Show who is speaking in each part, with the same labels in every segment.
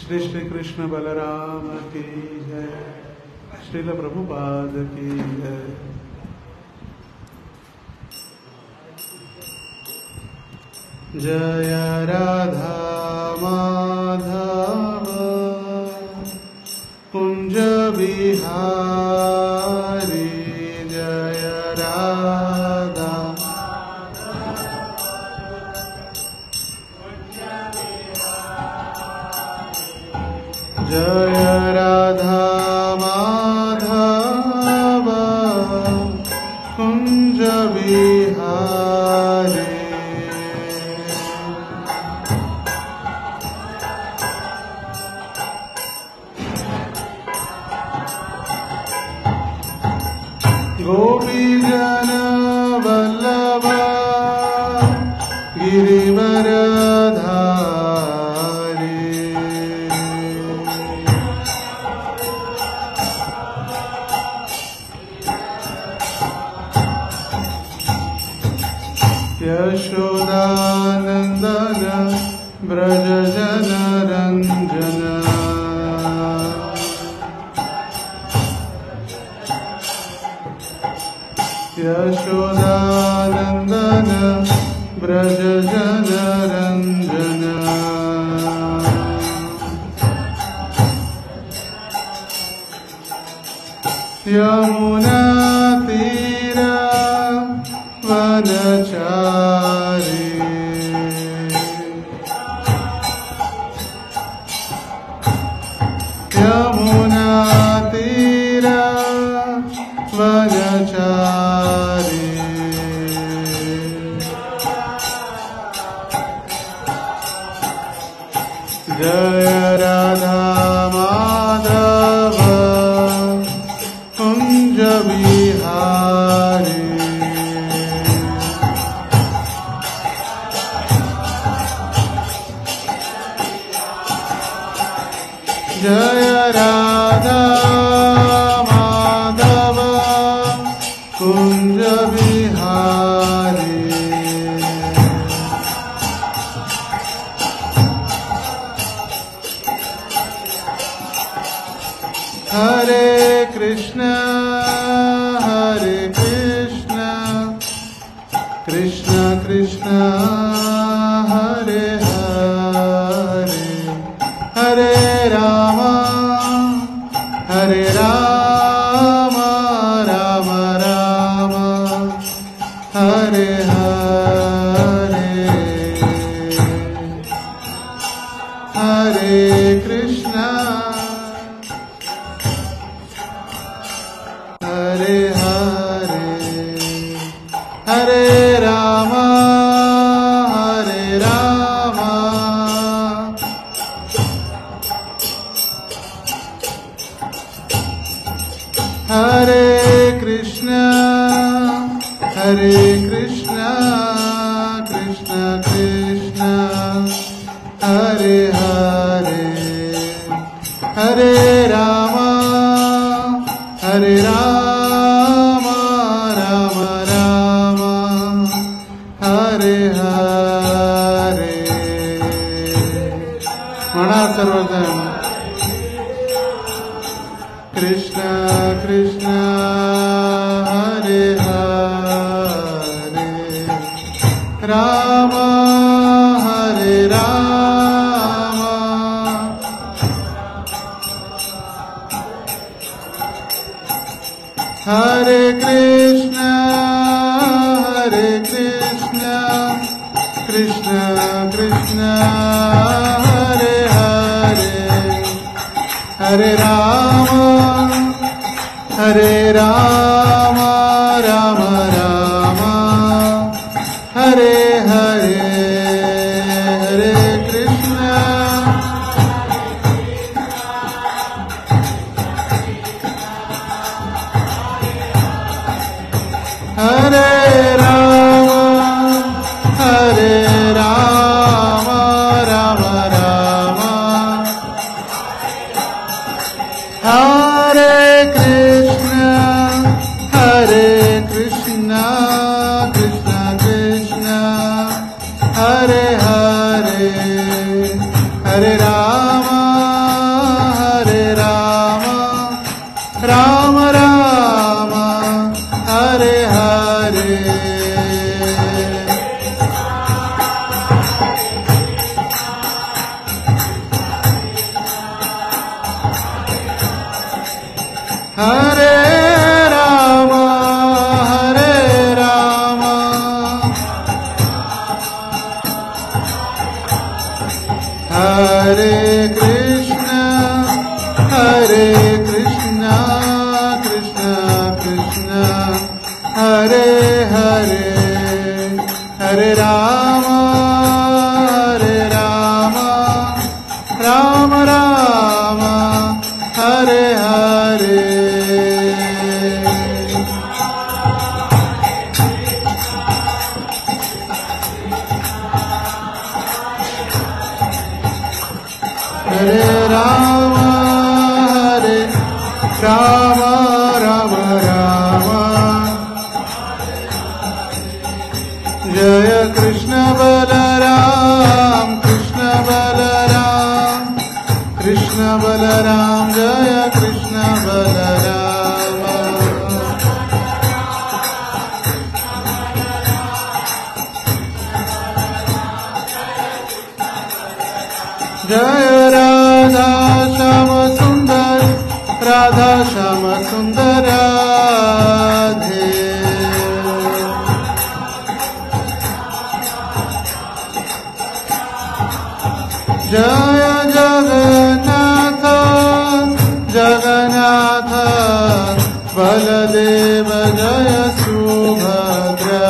Speaker 1: श्री श्री कृष्ण बलराम की जय। श्रील प्रभुपाद की जय। जय राधा माधव कुंज बिहारी जय राधा जय राधा माधव कुंज बिहारी गोपी जन वल्लभ गिरिवरधारी यशोदानंदन ब्रज जन रंजन यशोदानंदन ब्रज जन रंजन यमुना तीरा वनचारी यमुना तीरा वनचारी जय राधा माधव कुंज बिहारी जय राधा माधव कुंज बिहारी हरे कृष्ण कृष्ण कृष्ण हरे हरे हरे राम राम राम हरे हरे हरे कृष्ण हरे हरे हरे राम हरे कृष्ण कृष्ण कृष्ण हरे हरे हरे राम राम राम हरे हरे म्हणा सर्वजण कृष्ण कृष्ण हरे हरे राम हरे राम हरे कृष्ण कृष्ण कृष्ण हरे हरे हरे राम राम राम हरे हरे हरे कृष्ण हरे राम राम राम हरे Krishna Krishna Krishna Hare Hare Hare Ram Hare Rama, Hare Rama, Hare Krishna, Krishna Krishna, Hare Hare, Hare Rama, Rama Rama, Hare Hare. Hare Rama, Rama Rama Rama, Jaya Krishna Balaram, Krishna Balaram, Krishna Balaram, Jaya Krishna Balaram. Jaya Radha Shama Sundar, Radha Shama Sundar Radhe. Jaya Jagannatha, Jagannatha, Baladeva Jaya Subhadra.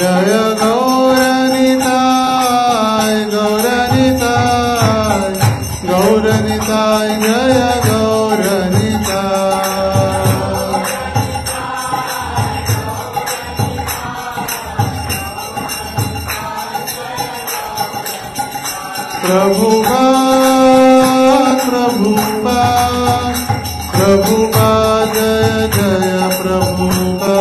Speaker 1: Jaya Gauranitai, Gauranitai, Gauranitai, Jaya Gauranitai. Prabhupada, Prabhupada, Prabhupada, Jaya Prabhupada.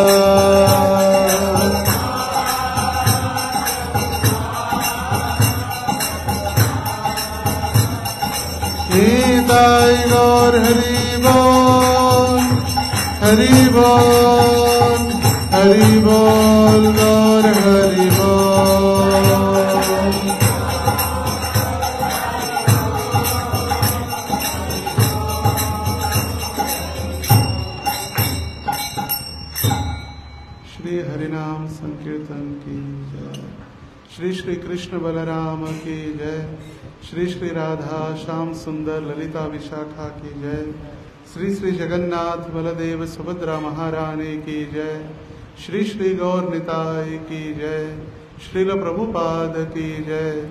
Speaker 1: Nitai Gaur Hari Bol, Hari Bol, Hari Bol, Gaur Hari Bol. Shri हरिनाम संकीर्तन की जय। श्री श्री कृष्ण बलराम की जय। श्री श्री राधा श्याम सुंदर ललिता विशाखा की जय। श्री श्री जगन्नाथ बलदेव सुभद्रा महारानी की जय। श्री श्री गौर निताय की जय। श्रील प्रभुपाद की जय।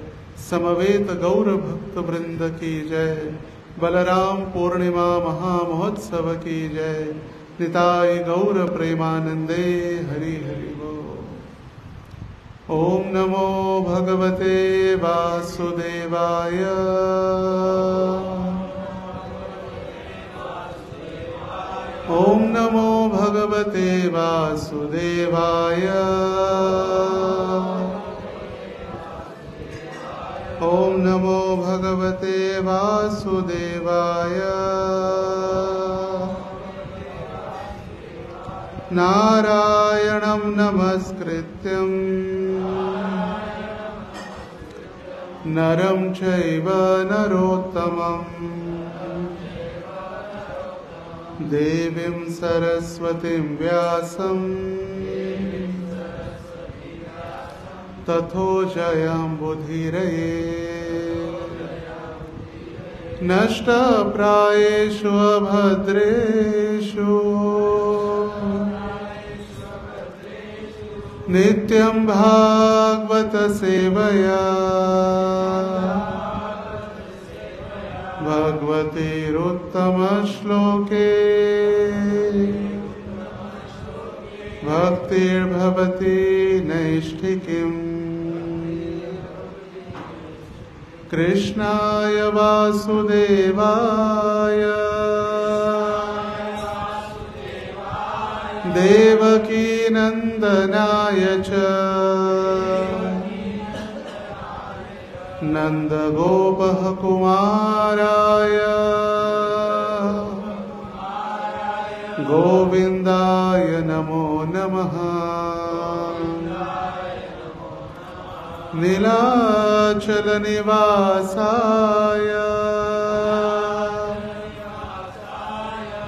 Speaker 1: समवेत गौर भक्त वृंद की जय। बलराम पूर्णिमा महामहोत्सव की जय। निताय गौर प्रेमानंदे हरि हरि बोल। ओम नमो भगवते वासुदेवाय। ओम नमो भगवते वासुदेवाय। ओम नमो भगवते वासुदेवाय। नारायणं नमस्कृत्यं नरं चैव नरोत्तमं देवीं सरस्वतीं व्यासं ततो जयम्बुधिरये। नष्टप्रायेषु अभद्रेषु नित्यं भागवत सेवया भगवतीरुत्तमश्लोके भक्तिर्भवति नैष्ठिकीम्। कृष्णाय वासुदेवाय देवकी नंदनाय च नंदगोपः कुमाराय गोविन्दाय नमो नमः। नीलाचलनिवासाय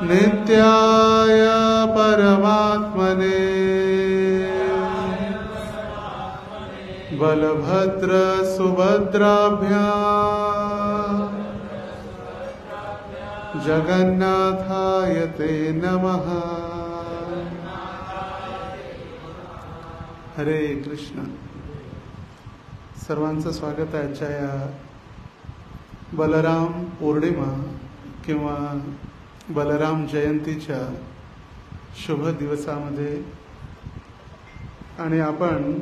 Speaker 1: नित्याय परमात्मने बलभद्र सुभद्राभ्यां जगन्नाथाय ते नमः। हरे कृष्ण। सर्वांचं स्वागत आहे आजच्या या बलराम पौर्णिमा किंवा बलराम जयंतीच्या शुभ दिवसामध्ये। आणि आपण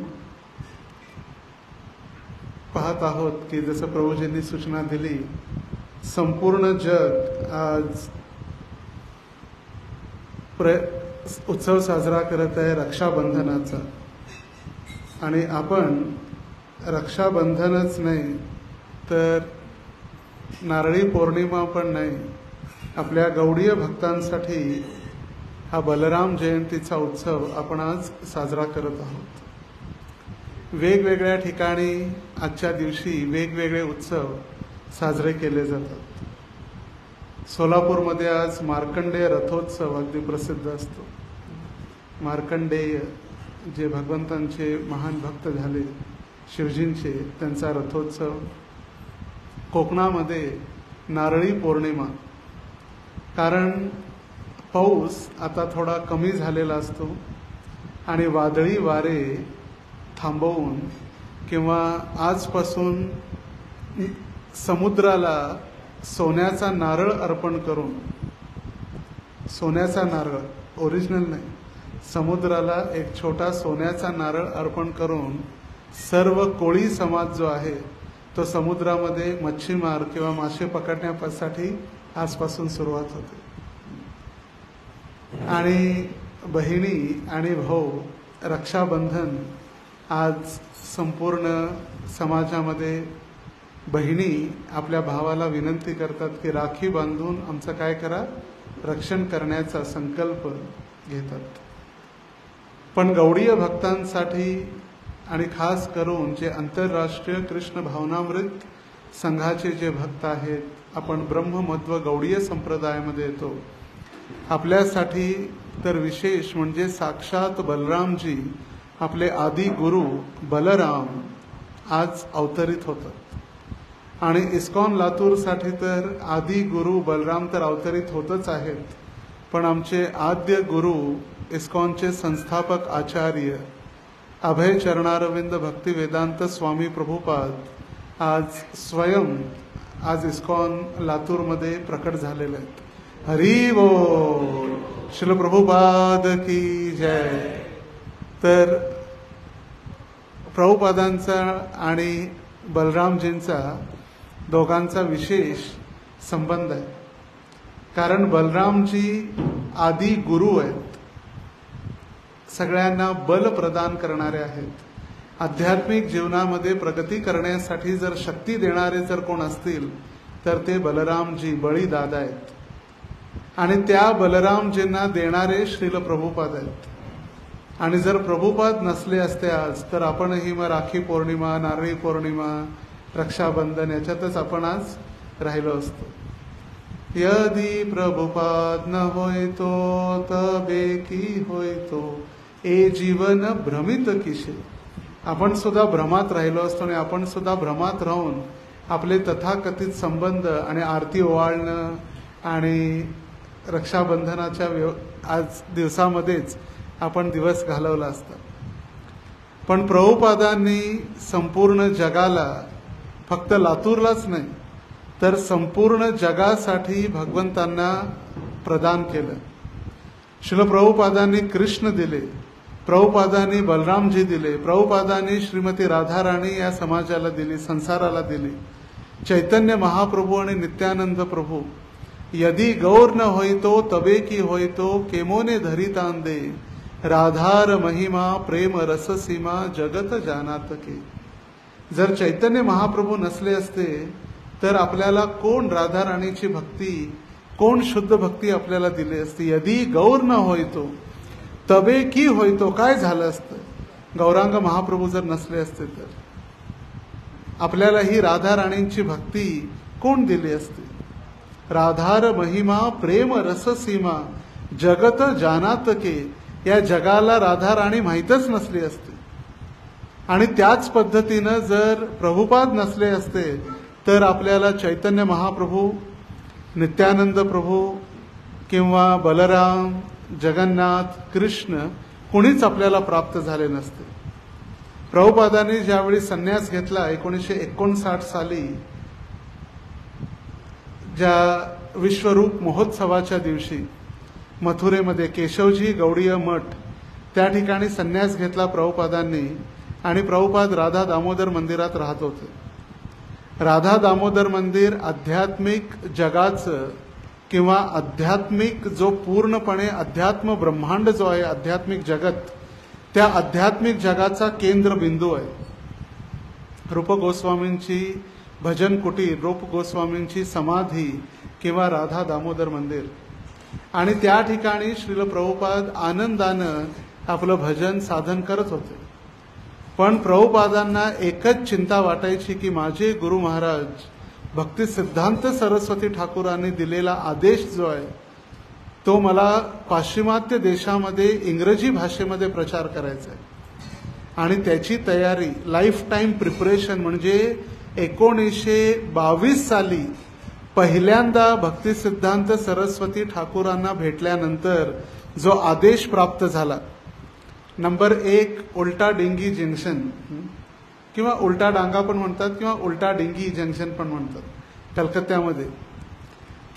Speaker 1: पाहत आहोत की जसं प्रभूजींनी सूचना दिली, संपूर्ण जग आज उत्सव साजरा करत आहे रक्षाबंधनाचा। आणि आपण रक्षाबंधनच नाही तर नारळी पौर्णिमा पण नाही, आपल्या गौडीय भक्तांसाठी हा बलराम जयंतीचा उत्सव आपण आज साजरा करत आहोत। वेगवेगळ्या ठिकाणी आजच्या दिवशी वेगवेगळे उत्सव साजरे केले जातात। सोलापूरमध्ये आज मार्कंडेय रथोत्सव अगदी प्रसिद्ध असतो। मार्कंडेय जे भगवंतांचे महान भक्त झाले, शिवजींचे, त्यांचा रथोत्सव। कोकणामध्ये नारळी पौर्णिमा, कारण पाऊस आता थोडा कमी झालेला असतो आणि वादळी वारे थांबवून किंवा आजपासून समुद्राला सोन्याचा नारळ अर्पण करून, सोन्याचा नारळ ओरिजिनल नाही, समुद्राला एक छोटा सोन्याचा नारळ अर्पण करून सर्व कोळी समाज जो आहे तो समुद्रामध्ये मच्छीमार किंवा मासे पकडण्यासाठी आजपासून सुरुवात होते। आणि बहिणी आणि भाऊ, रक्षाबंधन आज संपूर्ण समाजामध्ये बहिणी आपल्या भावाला विनंती करतात की राखी बांधून आमचं काय करा, रक्षण करण्याचा संकल्प घेतात। पण गौडीय भक्तांसाठी आणि खास करून जे आंतरराष्ट्रीय कृष्ण भावनामृत संघाचे जे भक्त आहेत, आपण ब्रह्ममध्व गौडीय संप्रदायामध्ये येतो, आपल्यासाठी तर विशेष म्हणजे साक्षात बलरामजी, आपले आदि गुरु बलराम आज अवतरित होतात। आणि इस्कॉन लातूरसाठी तर आदि गुरु बलराम तर अवतरित होतच आहेत, पण आमचे आद्य गुरु इस्कॉनचे संस्थापक आचार्य अभय चरणारविंद भक्ती वेदांत स्वामी प्रभुपाद आज स्वयं आज इस्कॉन लातूरमध्ये प्रकट झालेले आहेत। हरी बोल, श्रील प्रभुपाद की जय। तर प्रभुपादांचा आणि बलरामजींचा दोघांचा विशेष संबंध आहे, कारण बलरामजी आदि गुरु आहेत, सगळ्यांना बल प्रदान करणारे आहेत। आध्यात्मिक जीवनामध्ये प्रगती करण्यासाठी जर शक्ती देणारे जर कोण असतील तर ते बलरामजी, बळीदादा आहेत। आणि त्या बलरामजींना देणारे श्रील प्रभुपाद आहेत। आणि जर प्रभुपाद नसले असते आज तर आपणही मग राखी पौर्णिमा, नारळी पौर्णिमा, रक्षाबंधन याच्यातच आपण आज राहिलो असतो। यदि प्रभुपाद न होयतो तबे की होयतो, ए जीवन भ्रमित किशे। आपण सुद्धा भ्रमात राहिलो असतो आणि आपण सुद्धा भ्रमात राहून आपले तथाकथित संबंध आणि आरती ओवाळणं आणि रक्षाबंधनाच्या आज दिवसामध्येच आपण दिवस घालवला असता। पण प्रभुपादांनी संपूर्ण जगाला, फक्त लातूरलाच नाही तर संपूर्ण जगासाठी भगवंतांना प्रदान केलं। श्रील प्रभुपादांनी कृष्ण दिले, प्रभुपादांनी बलरामजी दिले, प्रभुपादांनी श्रीमती राधाराणी या समाजाला दिली, संसाराला दिली। चैतन्य महाप्रभू आणि नित्यानंद प्रभू, यदि गौर न होईतो तबे की होईतो, केमोने धरितांदे, राधार महिमा प्रेम रससीमा जगत जानात के। जर चैतन्य महाप्रभू नसले असते तर आपल्याला कोण राधाराणीची भक्ती, कोण शुद्ध भक्ती आपल्याला दिली असती। यदि गौर न होईतो तबे की होईतो, काय झालं असतं गौरांग महाप्रभू जर नसले असते तर। आपल्याला ही राधा राणींची भक्ती कोण दिली असती? राधार महिमा प्रेम रस सीमा जगत जानात के, या जगाला राधा राणी माहीतच नसली असती. आणि त्याच पद्धतीनं जर प्रभुपाद नसले असते तर आपल्याला चैतन्य महाप्रभू, नित्यानंद प्रभू किंवा बलराम, जगन्नाथ, कृष्ण कोणीच आपल्याला प्राप्त झाले नसते. प्रभुपादांनी ज्यावेळी संन्यास घेतला 1959 साली, ज्या विश्वरूप महोत्सवाच्या दिवशी मथुरेमध्ये केशवजी गौडीय मठ त्या ठिकाणी संन्यास घेतला प्रभुपादांनी. आणि प्रभुपाद राधा दामोदर मंदिरात राहत होते. राधा दामोदर मंदिर आध्यात्मिक जगाचं किंवा आध्यात्मिक जो पूर्णपणे अध्यात्म ब्रह्मांड जो आहे, आध्यात्मिक जगत, त्या आध्यात्मिक जगाचा केंद्रबिंदू आहे. रूप गोस्वामींची भजन कुटीर, रूप गोस्वामींची समाधी किंवा राधा दामोदर मंदिर. आणि त्या ठिकाणी श्रील प्रभुपाद आनंदानं आपलं भजन साधन करत होते. पण प्रभुपादांना एकच चिंता वाटायची की माझे गुरु महाराज भक्ती सिद्धांत सरस्वती ठाकूरांनी दिलेला आदेश जो आहे तो मला पाश्चिमात्य देशामध्ये इंग्रजी भाषेमध्ये प्रचार करायचा आहे. आणि त्याची तयारी, लाईफ टाईम प्रिपरेशन, म्हणजे 1922 साली पहिल्यांदा भक्ती सिद्धांत सरस्वती ठाकूरांना भेटल्यानंतर जो आदेश प्राप्त झाला, नंबर 1 उलटा डिंगी जंक्शन किंवा उलटा डांगा पण म्हणतात किंवा उलटा डिंगी जंक्शन पण म्हणतात कलकत्त्यामध्ये.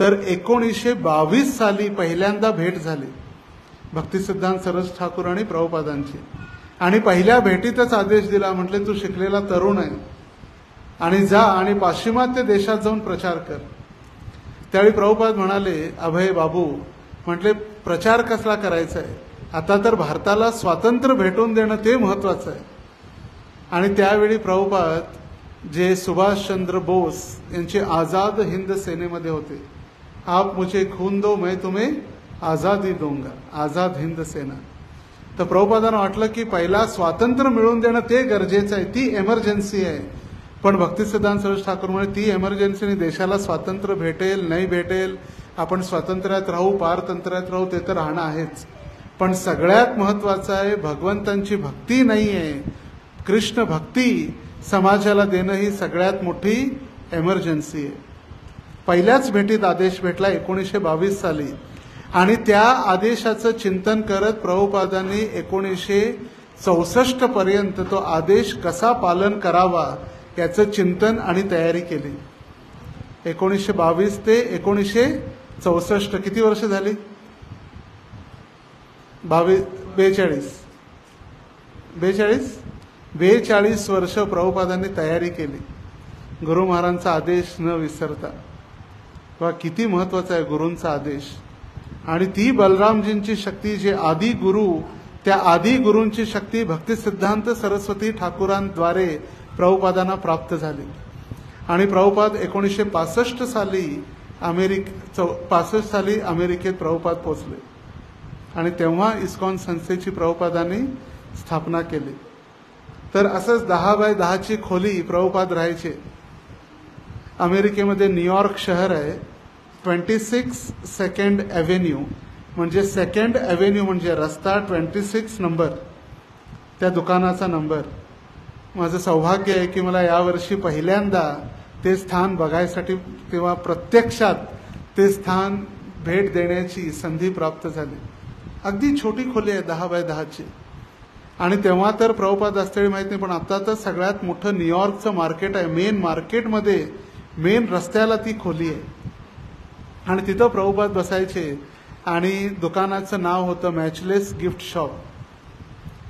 Speaker 1: तर 1922 साली पहिल्यांदा भेट झाली भक्तिसिद्धांत सरस्वती ठाकूर आणि प्रभुपादांची. आणि पहिल्या भेटीतच आदेश दिला, म्हटले तू शिकलेला तरुण आहे आणि जा आणि पाश्चिमात्य देशात जाऊन प्रचार कर. त्यावेळी प्रभुपाद म्हणाले, अभय बाबू, म्हटले प्रचार कसला करायचा आहे, आता तर भारताला स्वातंत्र्य भेटून देणं ते महत्वाचं आहे. आणि त्यावेळी प्रभुपाद जे सुभाषचंद्र बोस यांचे आझाद हिंद सेनेमध्ये होते, आप मुझे खून दो मैं तुम्हें आझादी दूंगा, आझाद हिंद सेना. तर प्रभुपादांना वाटलं की पहिला स्वातंत्र्य मिळवून देणं ते गरजेचं आहे, ती एमर्जन्सी आहे. पण भक्तिसिद्धांत सरस्वती ठाकूर म्हणे ती एमर्जन्सीने देशाला स्वातंत्र्य भेटेल नाही भेटेल, आपण स्वातंत्र्यात राहू पारतंत्र्यात राहू ते तर राहणं आहेच, पण सगळ्यात महत्वाचं आहे भगवंतांची भक्ती नाही आहे, कृष्ण भक्ती समाजाला देणं ही सगळ्यात मोठी एमर्जन्सी आहे. पहिल्याच भेटीत आदेश भेटला 1922 साली. आणि त्या आदेशाचं चिंतन करत प्रभुपादांनी 1964 पर्यंत तो आदेश कसा पालन करावा याचं चिंतन आणि तयारी केली. 1922 ते 1964 किती वर्ष झाली? 42 वर्ष प्रभुपादांनी तयारी केली गुरु महाराजांचा आदेश न विसरता. वा किती महत्वाचा आहे गुरूंचा आदेश. आणि ती बलरामजींची शक्ती, जे आदी गुरु, त्या आदी गुरूंची शक्ती भक्ती सिद्धांत सरस्वती ठाकूरांद्वारे प्रभुपादांना प्राप्त झाली. आणि प्रभुपाद 1965 साली अमेरिकेत प्रभुपाद पोहोचले आणि तेव्हा इस्कॉन संस्थेची प्रभुपादांनी स्थापना केली. तर असंच 10 बाय 10ची खोली प्रभुपाद राहायचे. अमेरिकेमध्ये न्यूयॉर्क शहर आहे, 26 सेकंड ॲव्हेन्यू, म्हणजे सेकंड ॲव्हेन्यू म्हणजे रस्ता 26 नंबर, त्या दुकानाचा नंबर. माझं सौभाग्य आहे की मला यावर्षी पहिल्यांदा ते स्थान बघायसाठी तेव्हा प्रत्यक्षात ते स्थान भेट देण्याची संधी प्राप्त झाली. अगदी छोटी खोली आहे 10 बाय 10ची. आणि तेव्हा तर प्रभुपाद असतेळी माहित नाही, पण आता तर सगळ्यात मोठं न्यूयॉर्कचं मार्केट आहे, मेन मार्केटमध्ये मेन रस्त्याला ती खोली आहे. आणि तिथं प्रभुपाद बसायचे आणि दुकानाचं नाव होतं मॅचलेस गिफ्ट शॉप,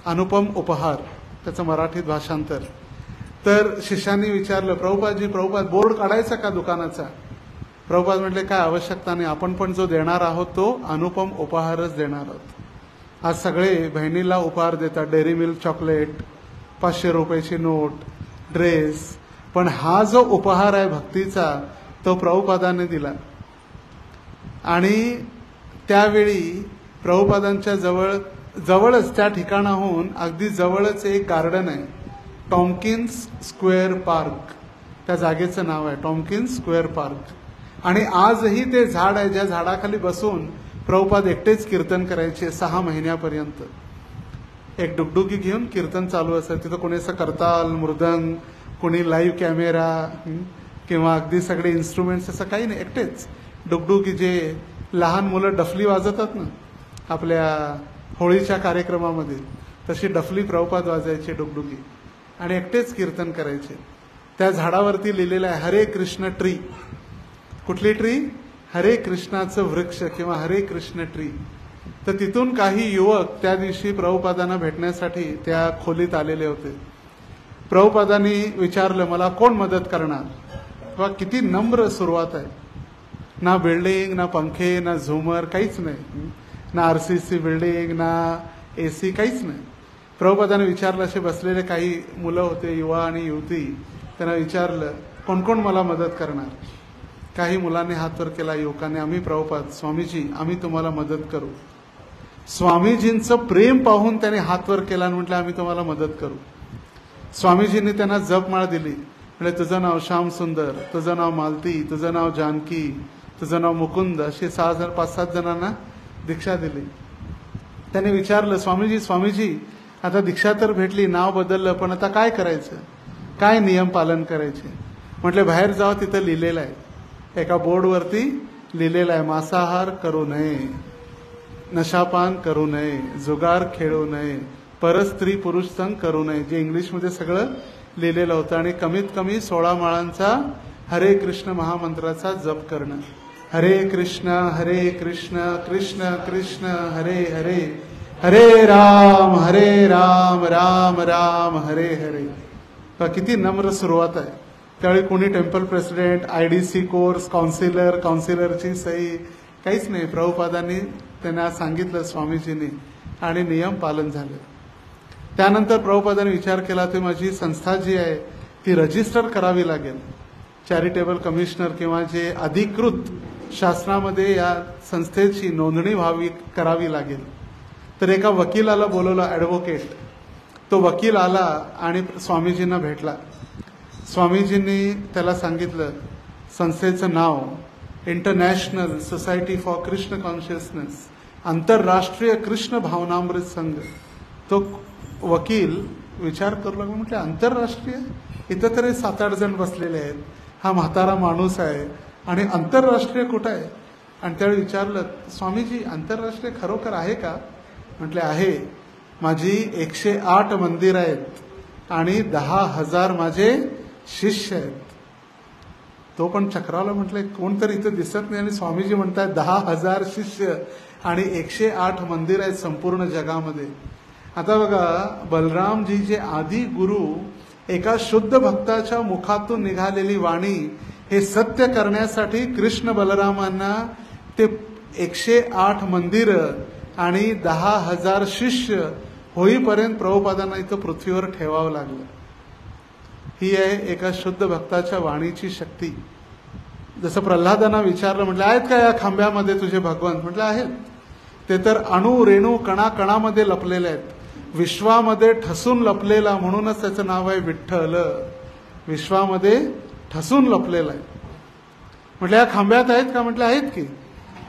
Speaker 1: अनुपम उपहार, त्याचं मराठीत भाषांतर. तर शिष्यांनी विचारलं, प्रभुपाद बोर्ड काढायचा का दुकानाचा? प्रभुपाद म्हटले काय आवश्यकता नाही, आपण पण जो देणार आहोत तो अनुपम उपहारच देणार आहोत. आज सगळे बहिणीला उपहार देतात, डेअरी मिल्क चॉकलेट, 500 रुपयाची नोट, ड्रेस, पण हा जो उपहार आहे भक्तीचा तो प्रभुपादांनी दिला. आणि त्यावेळी प्रभुपादांच्या जवळच त्या ठिकाणाहून अगदी जवळच एक गार्डन आहे, टॉम्किन्स स्क्वेअर पार्क. त्या जागेचं नाव आहे टॉम्किन्स स्क्वेअर पार्क. आणि आजही ते झाड आहे ज्या झाडाखाली बसून प्रभुपाद एकटेच कीर्तन करायचे 6 महिन्यापर्यंत. एक डुगडुगी घेऊन कीर्तन चालू असेल. तिथं कोणी असं करताल, मृदंग, कोणी लाईव्ह कॅमेरा किंवा अगदी सगळे इन्स्ट्रुमेंट्स असं काही नाही. एकटेच डुगडुगी, जे लहान मुलं डफली वाजवतात ना आपल्या होळीच्या कार्यक्रमामध्ये, तशी डफली प्रभुपाद वाजायची डुगडुगी आणि एकटेच कीर्तन करायचे. त्या झाडावरती लिहिलेलं आहे हरे कृष्ण ट्री. कुठली ट्री? हरे कृष्णाचं वृक्ष किंवा हरे कृष्ण ट्री. तर तिथून काही युवक त्या दिवशी प्रभुपादांना भेटण्यासाठी त्या खोलीत आलेले होते. प्रभुपादांनी विचारलं मला कोण मदत करणार. वा किती नम्र सुरुवात आहे. ना बिल्डिंग, ना पंखे, ना झुमर, काहीच नाही. ना आरसीसी बिल्डिंग, ना एसी, काहीच नाही. प्रभुपादांनी विचारलं. असे बसलेले काही मुलं होते, युवा आणि युवती. त्यांना विचारलं कोण कोण मला मदत करणार. काही मुलांनी हात वर केला, युवकांनी. आम्ही प्रभुपाद, स्वामीजी आम्ही तुम्हाला मदत करू. स्वामीजींचं प्रेम पाहून त्याने हात वर केला आणि म्हटलं आम्ही तुम्हाला मदत करू. स्वामीजींनी त्यांना जपमाळ दिली. म्हणजे तुझं नाव श्याम सुंदर, तुझं नाव मालती, तुझं नाव जानकी, तुझं नाव मुकुंद, असे 5-7 जणांना दीक्षा दिली. त्याने विचारलं स्वामीजी स्वामीजी आता दीक्षा तर भेटली, नाव बदललं, पण आता काय करायचं, काय नियम पालन करायचे. म्हटले बाहेर जावं, तिथं लिहिलेलं आहे, एका बोर्डवरती लिहिलेलं आहे मांसाहार करू नये, नशापान करू नये, जुगार खेळू नये, परस्त्री पुरुष संग करू नये, जे इंग्लिशमध्ये सगळं लिहिलेलं होतं. आणि कमीत कमी 16 माळांचा हरे कृष्ण महामंत्राचा जप करणं. हरे कृष्ण कृष्ण कृष्ण हरे हरे, हरे राम राम राम हरे हरे. किती नम्र सुरुवात आहे. त्यावेळी कोणी टेम्पल प्रेसिडेंट, आयडीसी कोर्स, काउन्सिलरची सही, काहीच नाही. प्रभुपादांनी त्यांना सांगितलं स्वामीजींनी आणि नियम पालन झाले. त्यानंतर प्रभुपादांनी विचार केला की माझी संस्था जी आहे ती रजिस्टर करावी लागेल. चॅरिटेबल कमिशनर किंवा जे अधिकृत शासनामध्ये या संस्थेची नोंदणी करावी लागेल. तर एका वकिलाला बोलवलं, ॲडव्होकेट. तो वकील आला आणि स्वामीजींना भेटला. स्वामीजींनी त्याला सांगितलं संस्थेचं नाव international society for Krishna consciousness, आंतरराष्ट्रीय कृष्ण भावनामृत संघ. तो वकील विचार करू लागला, म्हटलं आंतरराष्ट्रीय, इथं तरी 7-8 जण बसलेले आहेत, हा म्हातारा माणूस आहे आणि आंतरराष्ट्रीय कुठं आहे. आणि त्यावेळी विचारलं स्वामीजी आंतरराष्ट्रीय खरोखर आहे का. म्हटले आहे. माझी 108 मंदिर आहेत आणि 10,000 माझे शिष्य आहेत. तो पण चक्रावला. म्हटलं कोणतरी इथं दिसत नाही आणि स्वामीजी म्हणतात 10,000 शिष्य आणि 108 मंदिर आहेत संपूर्ण जगामध्ये. आता बघा, बलरामजी जे आदी गुरु, एका शुद्ध भक्ताच्या मुखातून निघालेली वाणी हे सत्य करण्यासाठी कृष्ण बलरामांना ते 108 मंदिर आणि 10,000 शिष्य होईपर्यंत प्रभुपादांना इथं पृथ्वीवर ठेवावं लागलं. ही आहे एका शुद्ध भक्ताच्या वाणीची शक्ती. जसं प्रल्हादांना विचारलं, म्हटलं आहेत का या खांब्यामध्ये तुझे भगवंत. म्हटलं आहेत. ते तर अणु रेणू कणा कणामध्ये लपलेले आहेत, विश्वामध्ये ठसून लपलेला, म्हणूनच त्याचं नाव आहे विठ्ठल. विश्वामध्ये ठसून लपलेला आहे. म्हटलं या खांब्यात आहेत का. म्हटलं आहेत की.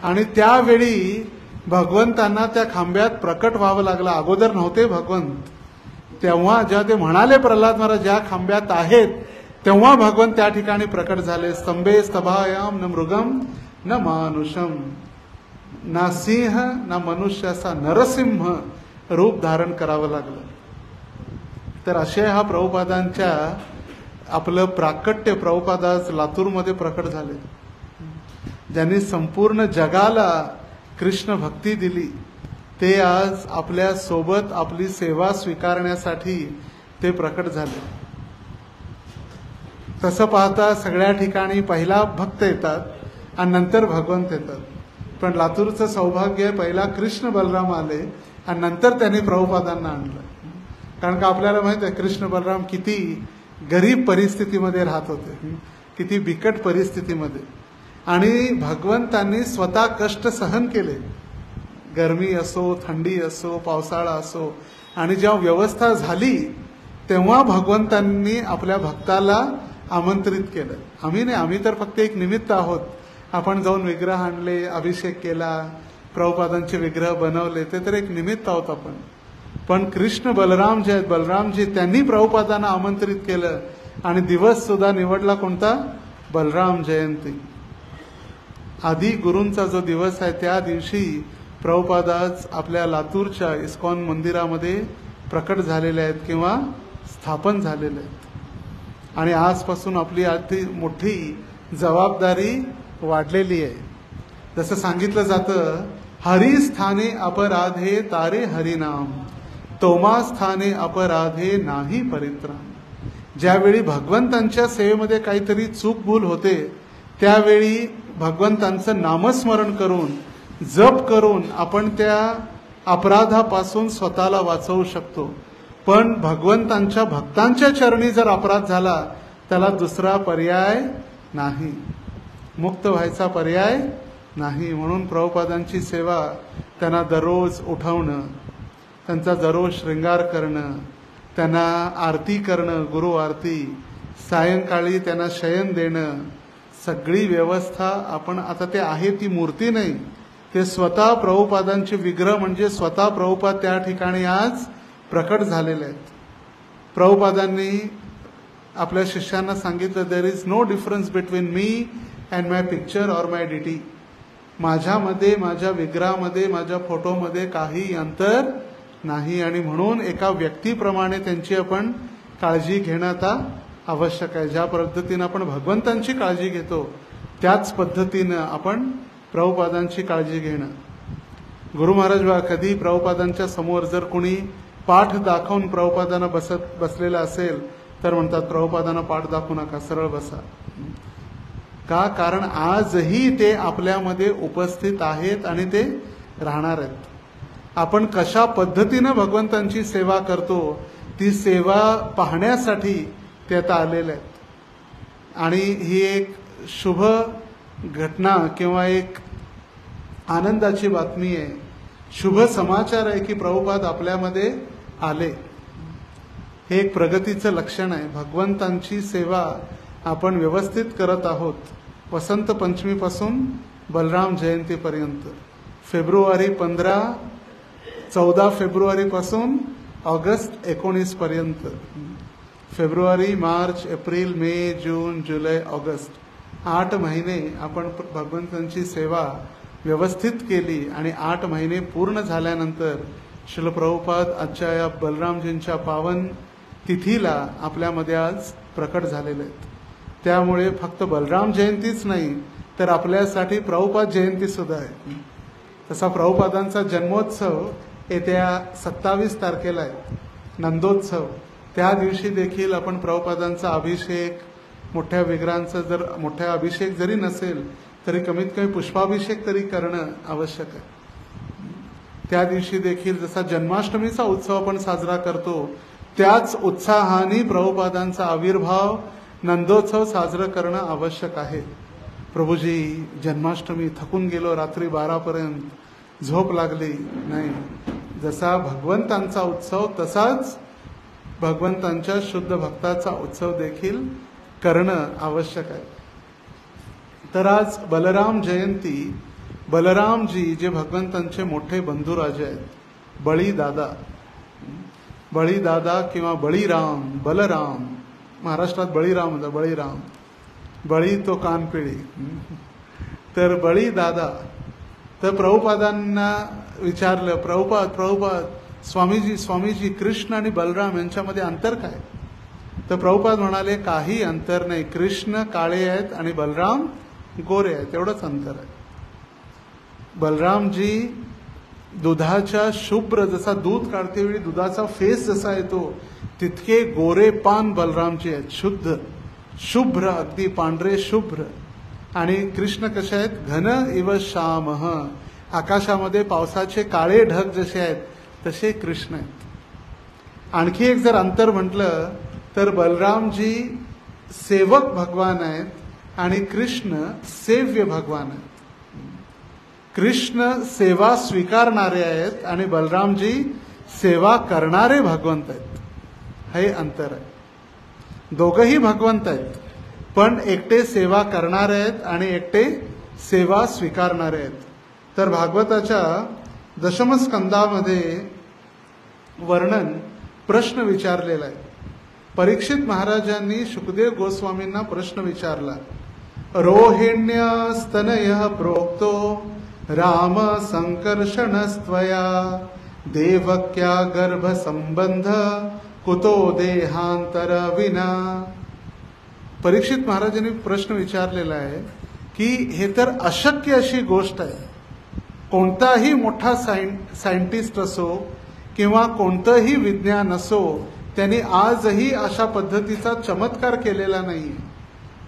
Speaker 1: आणि त्यावेळी भगवंतांना त्या खांब्यात प्रकट व्हावं लागलं. अगोदर नव्हते भगवंत. तेव्हा जेव्हा ते म्हणाले प्रल्हाद महाराज ज्या खांब्यात आहेत, तेव्हा भगवंत त्या ठिकाणी प्रकट झाले. स्तंभे स्तभायाम न मृगम न मानुषम, ना सिंह ना मनुष्य, असा नरसिंह रूप धारण करावं लागलं. तर असे हा प्रभुपादांच्या आपलं प्राकट्य प्रभुपाद आज लातूरमध्ये प्रकट झाले. ज्यांनी संपूर्ण जगाला कृष्ण भक्ती दिली, ते आज आपल्या सोबत आपली सेवा स्वीकारण्यासाठी ते प्रकट झाले. तसं पाहता सगळ्या ठिकाणी पहिला भक्त येतात आणि नंतर भगवंत येतात. पण लातूरचं सौभाग्य आहे, पहिला कृष्ण बलराम आले आणि नंतर त्यांनी प्रभुपादांना आणलं. कारण का आपल्याला माहित आहे कृष्ण बलराम किती गरीब परिस्थितीमध्ये राहत होते, किती बिकट परिस्थितीमध्ये. आणि भगवंतांनी स्वतः कष्ट सहन केले, गरमी असो, थंडी असो, पावसाळा असो. आणि जेव्हा व्यवस्था झाली तेव्हा भगवंतांनी आपल्या भक्ताला आमंत्रित केलं. आम्ही नाही, आम्ही तर फक्त एक निमित्त आहोत. आपण जाऊन विग्रह आणले, अभिषेक केला, प्रभुपादांचे विग्रह बनवले, ते तर एक निमित्त आहोत आपण. पण कृष्ण बलराम जे आहेत, बलरामजी त्यांनी प्रभुपादांना आमंत्रित केलं आणि दिवस सुद्धा निवडला कोणता? बलराम जयंती. आदी गुरूंचा जो दिवस आहे त्या दिवशी प्रभुपादाच आपल्या लातूरच्या इस्कॉन मंदिरामध्ये प्रकट झालेले आहेत किंवा स्थापन झालेले आहेत. आणि आजपासून आपली अति मोठी जबाबदारी वाढलेली आहे. जसं सांगितलं जातं, हरिस्थाने अपराधे तारे हरिनाम, तोमा स्थाने अपराधे नाही परित्राण. ज्यावेळी भगवंतांच्या सेवेमध्ये काहीतरी चूक भूल होते त्यावेळी भगवंतांचं नामस्मरण करून, जप करून आपण त्या अपराधापासून स्वतःला वाचवू शकतो. पण भगवंतांच्या भक्तांच्या चरणी जर अपराध झाला त्याला दुसरा पर्याय नाही, मुक्त व्हायचा पर्याय नाही. म्हणून प्रभुपादांची सेवा, त्यांना दररोज उठवणं, त्यांचा दररोज श्रृंगार करणं, त्यांना आरती करणं, गुरु आरती, सायंकाळी त्यांना शयन देणं, सगळी व्यवस्था आपण, आता ते आहे ती मूर्ती नाही, ते स्वतः प्रभुपादांचे विग्रह, म्हणजे स्वतः प्रभुपाद त्या ठिकाणी आज प्रकट झालेले आहेत. प्रभुपादांनी आपल्या शिष्यांना सांगितलं, there is no difference between me and my picture or my deity. माझ्यामध्ये, माझ्या विग्रहामध्ये, माझ्या फोटोमध्ये काही अंतर नाही. आणि म्हणून एका व्यक्तीप्रमाणे त्यांची आपण काळजी घेणं आता आवश्यक आहे. ज्या पद्धतीनं आपण भगवंतांची काळजी घेतो त्याच पद्धतीनं आपण प्रभुपादांची काळजी घेणं. गुरु महाराज बा, कधी प्रभुपादांच्या समोर जर कोणी पाठ दाखवून प्रभुपादांना बसलेला असेल तर म्हणतात, प्रभुपादांना पाठ दाखवू नका, सरळ बसा. का? कारण आजही ते आपल्यामध्ये उपस्थित आहेत आणि ते राहणार आहेत. आपण कशा पद्धतीनं भगवंतांची सेवा करतो ती सेवा पाहण्यासाठी ते आता आलेले आहेत. आणि ही एक शुभ घटना किंवा एक आनंदाची बातमी आहे, शुभ समाचार आहे की प्रभुपाद आपल्यामध्ये आले. हे एक प्रगतीचं लक्षण आहे. भगवंतांची सेवा आपण व्यवस्थित करत आहोत. वसंत पंचमीपासून बलराम जयंतीपर्यंत, फेब्रुवारी 15, 14 फेब्रुवारीपासून ऑगस्ट 19 पर्यंत, फेब्रुवारी, मार्च, एप्रिल, मे, जून, जुलै, ऑगस्ट 8 महिने आपण भगवंतांची सेवा व्यवस्थित केली. आणि 8 महिने पूर्ण झाल्यानंतर श्रील प्रभुपाद आजच्या या बलरामजींच्या पावन तिथीला आपल्यामध्ये आज प्रकट झालेले आहेत. त्यामुळे फक्त बलराम जयंतीच नाही तर आपल्यासाठी प्रभुपाद जयंती सुद्धा आहे. तसा प्रभुपादांचा जन्मोत्सव येत्या 27 तारखेला आहे, नंदोत्सव. त्या दिवशी देखील आपण प्रभुपादांचा अभिषेक, मोठ्या विग्रहांचा जर मोठ्या अभिषेक जरी नसेल तरी कमीत कमी पुष्पाभिषेक तरी करणं आवश्यक आहे. त्या दिवशी देखील जसा जन्माष्टमीचा उत्सव आपण साजरा करतो त्याच उत्साहाने प्रभुपादांचा आविर्भाव, नंदोत्सव साजरा करणं आवश्यक आहे. प्रभूजी, जन्माष्टमी, थकून गेलो, रात्री 12 पर्यंत झोप लागली नाही. जसा भगवंतांचा उत्सव तसाच भगवंतांच्या शुद्ध भक्ताचा उत्सव देखील करणं आवश्यक आहे. तर आज बलराम जयंती, बलरामजी जे भगवंतांचे मोठे बंधुराजे आहेत, बळीदादा, बळीदादा किंवा बळीराम, बलराम, महाराष्ट्रात बळीराम होता, बळीराम, बळी तो कानपिळी, तर बळीदादा. तर प्रभुपादांना विचारलं, प्रभुपाद स्वामीजी कृष्ण आणि बलराम यांच्यामध्ये अंतर काय? तर प्रभुपाद म्हणाले, काही अंतर नाही, कृष्ण काळे आहेत आणि बलराम गोरे आहेत, एवढंच अंतर आहे. बलरामजी दुधाच्या शुभ्र, जसा दूध काढते वेळी दुधाचा फेस जसा येतो तितके गोरे पान बलरामजी आहेत, शुद्ध शुभ्र, अगदी पांढरे शुभ्र. आणि कृष्ण कसे आहेत? घन इव श्यामः, आकाशामध्ये पावसाचे काळे ढग जसे आहेत तसे कृष्ण आहेत. आणखी एक जर अंतर म्हटलं तर बलरामजी सेवक भगवान आहेत आणि कृष्ण सेव्य भगवान आहेत. कृष्ण सेवा स्वीकारणारे आहेत आणि बलरामजी सेवा करणारे भगवंत आहेत. हे अंतर आहे. दोघंही भगवंत आहेत पण एकटे सेवा करणारे आहेत आणि एकटे सेवा स्वीकारणारे आहेत. तर भागवताच्या दशमस्कंदामध्ये वर्णन प्रश्न विचारलेला आहे. परीक्षित महाराजांनी शुकदेव गोस्वामींना प्रश्न विचारला. रोहिण्यस्तनय प्रोक्तो राम संकर्षणस्त्वया देवक्या गर्भ संबंध कुतो देहांतर विना. परीक्षित महाराजांनी प्रश्न विचारलेला आहे की हे तर अशक्य अशी गोष्ट आहे. कोणताही मोठा सायंटिस्ट असो किंवा कोणतंही विज्ञान असो, त्यांनी आजही अशा पद्धतीचा चमत्कार केलेला नाही.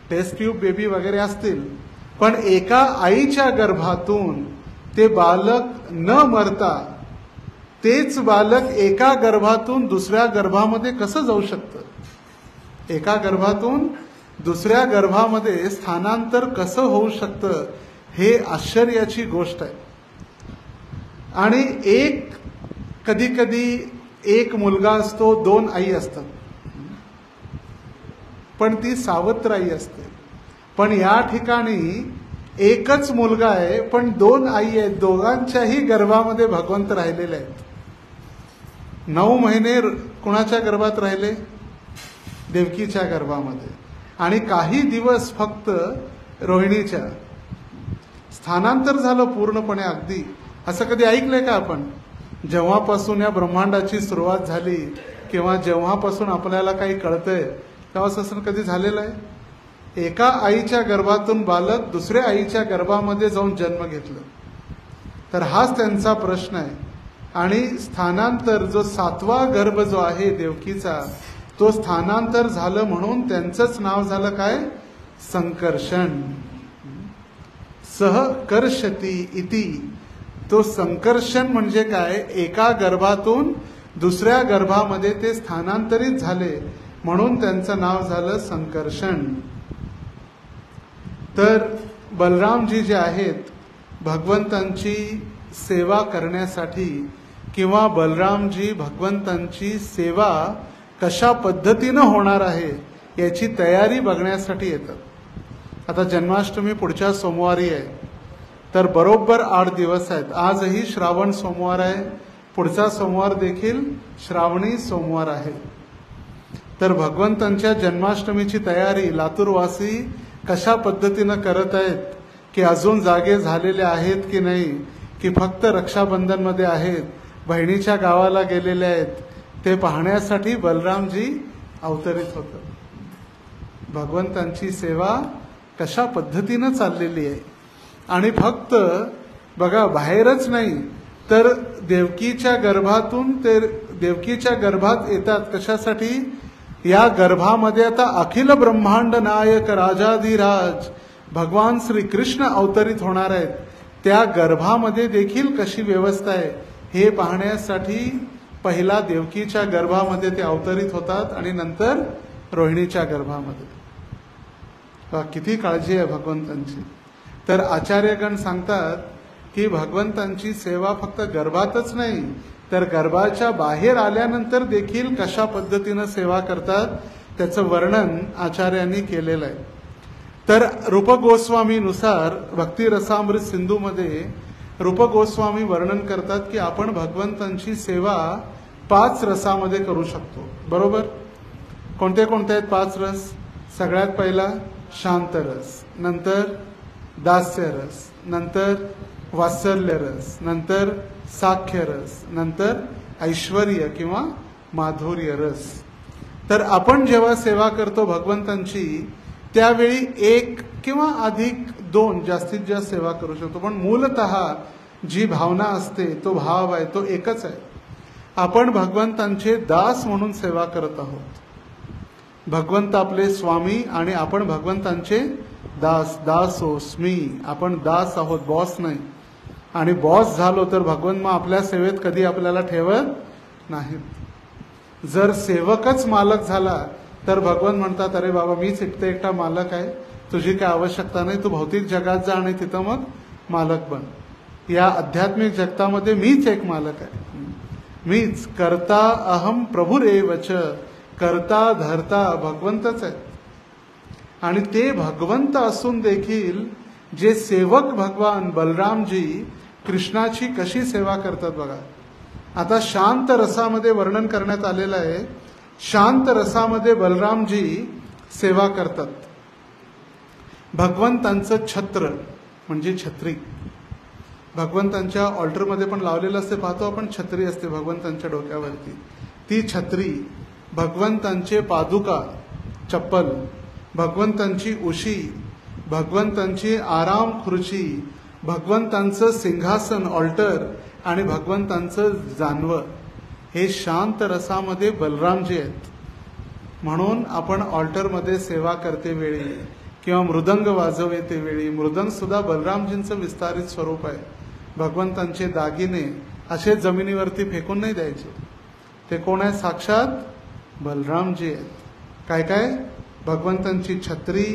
Speaker 1: टेस्ट ट्यूब बेबी वगैरे असतील, पण एका आईच्या गर्भातून ते बालक न मरता तेच बालक एका गर्भातून दुसऱ्या गर्भामध्ये कसं जाऊ शकतं, एका गर्भातून दुसऱ्या गर्भामध्ये स्थानांतर कसं होऊ शकतं, हे आश्चर्याची गोष्ट आहे. आणि कधी कधी एक मुलगा असतो, दोन आई असतात, पण ती सावत्र आई असते. पण या ठिकाणी एकच मुलगा आहे पण दोन आई आहेत. दोघांच्याही गर्भामध्ये भगवंत राहिलेले आहेत. 9 महिने कुणाच्या गर्भात राहिले? देवकीच्या गर्भामध्ये. आणि काही दिवस फक्त रोहिणीच्या. स्थानांतर झालं पूर्णपणे अगदी. असं कधी ऐकलंय का आपण? जेव्हापासून या ब्रह्मांडाची सुरुवात झाली किंवा जेव्हापासून आपल्याला काही कळतंय तेव्हापासून कधी झालेलं आहे? एका आईच्या गर्भातून बालक दुसऱ्या आईच्या गर्भामध्ये जाऊन जन्म घेतलं. तर हाच त्यांचा प्रश्न आहे. आणि स्थानांतर जो 7वा गर्भ जो आहे देवकीचा, तो स्थानांतर झालं म्हणून त्यांचंच नाव झालं काय? संकर्षण. सहकर्षती इति. तो संकर्षण म्हणजे काय? एका गर्भातून दुसऱ्या गर्भामध्ये ते स्थानांतरित झाले म्हणून त्यांचं नाव झालं संकर्षण. तर बलरामजी जे आहेत, भगवंतांची सेवा करण्यासाठी किंवा बलरामजी भगवंतांची सेवा कशा पद्धतीनं होणार आहे याची तयारी बघण्यासाठी येतात. आता जन्माष्टमी पुढच्या सोमवारी आहे, तर बरोबर 8 दिवस आहेत. आजही श्रावण सोमवार आहे, पुढचा सोमवार देखील श्रावणी सोमवार आहे. तर भगवंतांच्या जन्माष्टमीची तयारी लातूरवासी कशा पद्धतीनं करत आहेत, की अजून जागे झालेले आहेत की नाही, की फक्त रक्षाबंधनमध्ये आहेत, बहिणीच्या गावाला गेलेले आहेत, ते पाहण्यासाठी बलरामजी अवतरित होतात. भगवंतांची सेवा कशा पद्धतीनं चाललेली आहे. आणि फक्त बघा, बाहेरच नाही तर देवकीच्या गर्भातून ते देवकीच्या गर्भात येतात. कशासाठी? या गर्भामध्ये आता अखिल ब्रह्मांड नायक राजाधिराज भगवान श्रीकृष्ण अवतरित होणार आहेत. त्या गर्भामध्ये देखील कशी व्यवस्था आहे हे पाहण्यासाठी पहिला देवकीच्या गर्भामध्ये ते अवतरित होतात आणि नंतर रोहिणीच्या गर्भामध्ये. किती काळजी आहे भगवंतांची. तर आचार्यगण सांगतात की भगवंतांची सेवा फक्त गर्भातच नाही, तर गर्भाच्या बाहेर आल्यानंतर देखील कशा पद्धतीनं सेवा करतात त्याचं वर्णन आचार्यांनी केलेलं आहे. तर रूपगोस्वामीनुसार भक्ती रसामृत सिंधूमध्ये रूपगोस्वामी वर्णन करतात की आपण भगवंतांची सेवा 5 रसामध्ये करू शकतो. बरोबर? कोणते कोणते आहेत 5 रस? सगळ्यात पहिला शांत रस, नंतर दास्य रस, नंतर वात्सल्य रस, नंतर साख्य रस, नंतर ऐश्वर्य किंवा माधुर्य रस. तर आपण जेव्हा सेवा करतो भगवंतांची त्यावेळी 1 किंवा अधिक 2 जास्तीत जास्त सेवा करू शकतो. पण मूलतः जी भावना असते, तो भाव आहे, तो एकच आहे. आपण भगवंतांचे दास म्हणून सेवा करत आहोत. भगवंत आपले स्वामी आणि आपण भगवंतांचे दास. दासोस्मी. आपण दास आहोत, बॉस नाही. आणि बॉस झालो तर भगवंत मग आपल्या सेवेत कधी आपल्याला ठेवत नाहीत. जर सेवकच मालक झाला तर भगवंत म्हणतात, अरे बाबा मीच एकटा मालक आहे, तुझी काय आवश्यकता नाही, तू भौतिक जगात जा आणि तिथं मग मालक बन. या आध्यात्मिक जगतामध्ये मीच एक मालक आहे. मीच कर्ता अहम प्रभुरेवच. कर्ता धर्ता भगवंतच आहे. आणि ते भगवंत असून देखील जे सेवक भगवान बलरामजी कृष्णाची कशी सेवा करतात बघा. आता शांत रसामध्ये वर्णन करण्यात आलेलं आहे. शांत रसामध्ये बलरामजी सेवा करतात. भगवंतांचं छत्र म्हणजे छत्री, भगवंतांच्या ऑल्टरमध्ये पण लावलेलं असते, पाहतो आपण छत्री असते भगवंतांच्या डोक्यावरती. ती छत्री, भगवंतांचे पादुका चप्पल, भगवंतांची उशी, भगवंतांची आराम खुर्ची, भगवंतांचं सिंहासन ऑल्टर आणि भगवंतांचं जानवं, हे शांत रसामध्ये बलरामजी आहेत. म्हणून आपण ऑल्टरमध्ये सेवा करते वेळी किंवा मृदंग वाजवते वेळी, मृदंग सुद्धा बलरामजींचं विस्तारित स्वरूप आहे. भगवंतांचे दागिने असे जमिनीवरती फेकून नाही द्यायचे. ते कोण आहे? साक्षात बलरामजी आहेत. काय काय? भगवंतांची छत्री,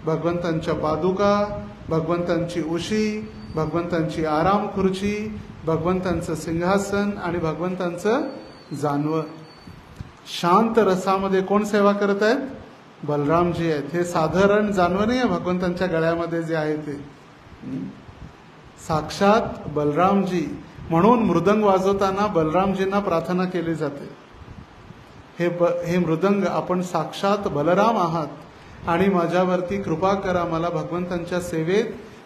Speaker 1: भगवंतांच्या पादुका, भगवंतांची उशी, भगवंतांची आराम खुर्ची, भगवंतांचं सिंहासन आणि भगवंतांचं जानवं. शांत रसामध्ये कोण सेवा करत आहेत? बलरामजी आहेत. हे साधारण जानवं नाही आहे भगवंतांच्या गळ्यामध्ये जे आहे ते, साक्षात बलरामजी. म्हणून मृदंग वाजवताना बलरामजींना प्रार्थना केली जाते. हे मृदंग आपण साक्षात बलराम आहात आणि माझ्यावरती कृपा करा, मला भगवंतांच्या सेवेत